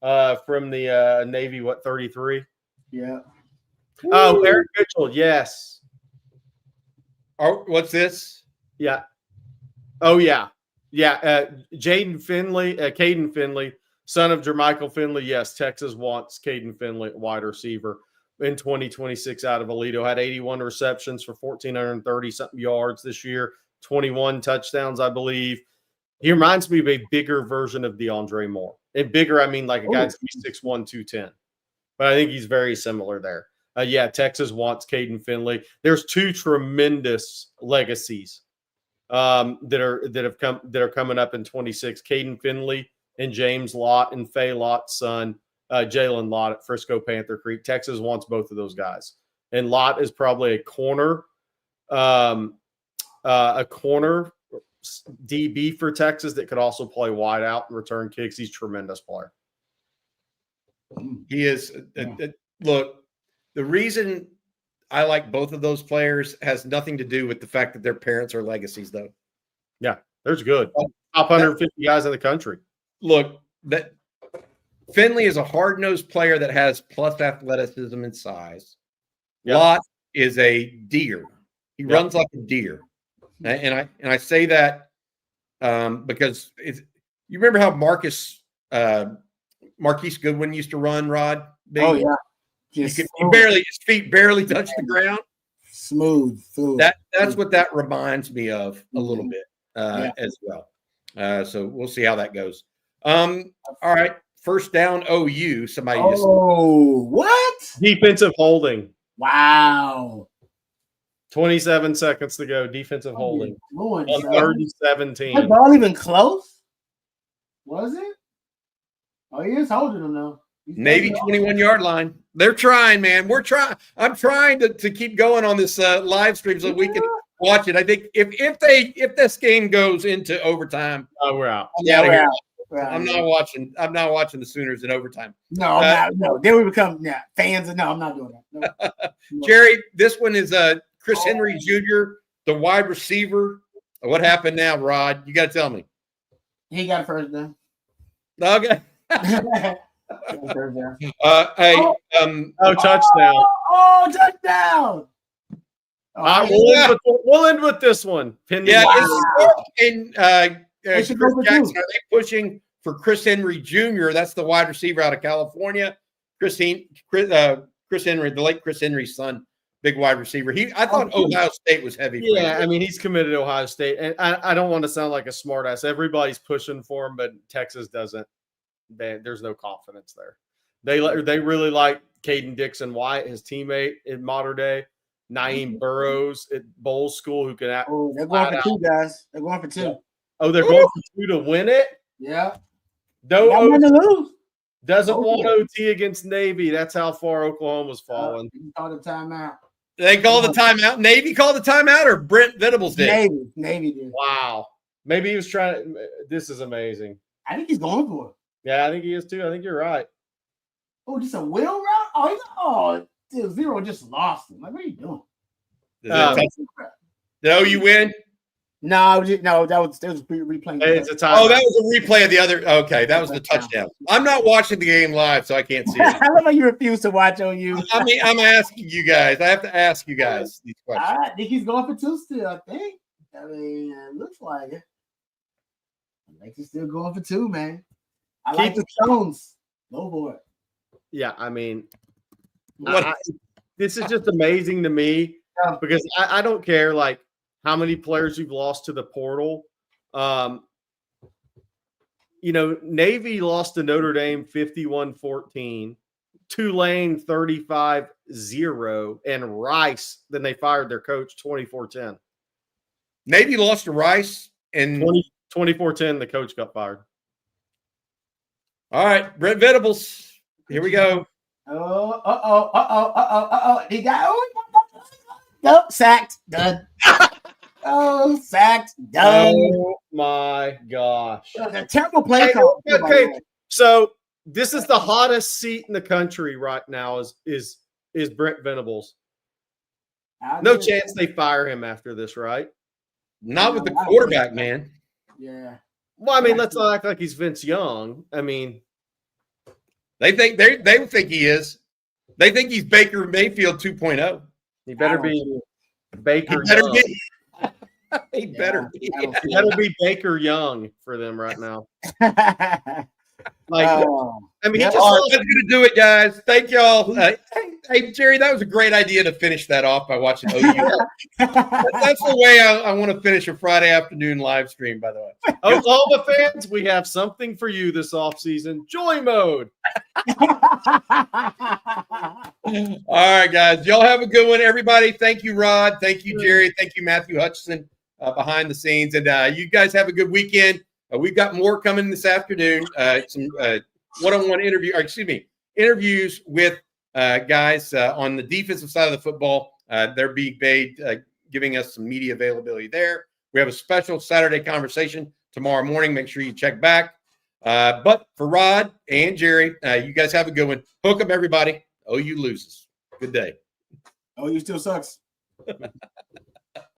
from the Navy, 33? Yeah. Oh, Eric Mitchell, yes. Oh, what's this? Yeah. Oh, yeah. Yeah. Caden Finley, son of Jermichael Finley. Yes, Texas wants Caden Finley, wide receiver, in 2026 out of Aledo. Had 81 receptions for 1,430-something yards this year, 21 touchdowns, I believe. He reminds me of a bigger version of DeAndre Moore. And bigger, I mean like a guy that's 6'1", 210. But I think he's very similar there. Texas wants Caden Finley. There's 2 tremendous legacies that are coming up in 26. Caden Finley and James Lott and Faye Lott's son, Jalen Lott at Frisco Panther Creek. Texas wants both of those guys. And Lott is probably a corner DB for Texas that could also play wide out and return kicks. He's a tremendous player. He is. Look, the reason I like both of those players has nothing to do with the fact that their parents are legacies, though. Yeah, there's good. Top 150 guys in the country. Look, that Finley is a hard-nosed player that has plus athleticism and size. Yep. Lott is a deer. He runs like a deer. And I say that because you remember how Marquise Goodwin used to run, Rod? Oh, yeah. His feet barely touch the ground. Smooth. That's what that reminds me of a little bit as well. So we'll see how that goes. All right. first down OU. Somebody just what? Defensive holding. Wow. 27 seconds to go. Defensive holding. On 30-17. That ball even close? Was it? Oh, he is holding them though. Navy 21-yard line. They're trying, man. We're trying. I'm trying to keep going on this live stream so we can watch it. I think if this game goes into overtime, we're out. I'm not watching. I'm not watching the Sooners in overtime. No, no. Then we become fans. No, I'm not doing that. No. Jerry, this one is Chris Henry Jr., the wide receiver. What happened now, Rod? You got to tell me. He got first down. Okay. Touchdown. Touchdown. We'll end with this one. Yeah, wow. Chris Jackson, are they pushing for Chris Henry Jr.? That's the wide receiver out of California. Chris Henry, the late Chris Henry's son, big wide receiver. I thought Ohio State was heavy. Yeah, I mean, he's committed to Ohio State. And I don't want to sound like a smartass. Everybody's pushing for him, but Texas doesn't. There's no confidence there. They really like Caden Dixon-White, his teammate in modern day. Naeem Burrows at Bowles School, who can they're going for two, guys. They're going for two. Yeah. Oh, they're going for two to win it? Yeah. No, lose. Doesn't want OT against Navy. That's how far Oklahoma's fallen. You called the timeout. They called the timeout. Navy called the timeout, or Brent Venables did? Navy did. Wow. Maybe he was trying to. This is amazing. I think he's going for it. Yeah, I think he is too. I think you're right. Oh, just a wheel route? Dude, Zero just lost him. Like, what are you doing? Did OU win? No, that was replaying. It's a tie. Oh, that was a replay of the other. Okay, that was the touchdown. I'm not watching the game live, so I can't see it. I love how you refuse to watch OU. I mean, I'm asking you guys. I have to ask you guys these questions. I think he's going for two still, I think. I mean, it looks like it. I think he's still going for two, man. I like the Stones. Go for it. Yeah, I mean, this is just amazing to me because I don't care like how many players you've lost to the portal. Navy lost to Notre Dame 51-14, Tulane 35-0, and Rice, then they fired their coach 24-10. Navy lost to Rice and 24-10, the coach got fired. All right, Brent Venables. Here we go. He got nope, sacked. Done. Sacked. Done. Oh my gosh. A terrible play call. Okay. So this is the hottest seat in the country right now is Brent Venables. No chance they fire him after this, right? Not with the quarterback, man. Yeah. Well, I mean, let's not act like he's Vince Young. I mean, they think he is. They think he's Baker Mayfield 2.0. He better be Baker. He better be. He better be Baker Young for them right now. That's gonna do it, guys. Thank y'all. Hey, Jerry, that was a great idea to finish that off by watching OU. That's the way I want to finish a Friday afternoon live stream, by the way. Oklahoma fans, we have something for you this offseason. Joy mode. All right, guys. Y'all have a good one, everybody. Thank you, Rod. Thank you, Jerry. Thank you, Matthew Hutchison, behind the scenes. And you guys have a good weekend. We've got more coming this afternoon. Some one-on-one interviews with guys on the defensive side of the football. They're being paid, giving us some media availability there. We have a special Saturday conversation tomorrow morning. Make sure you check back. But for Rod and Jerry, you guys have a good one. Hook 'em, everybody. OU loses. Good day. OU still sucks.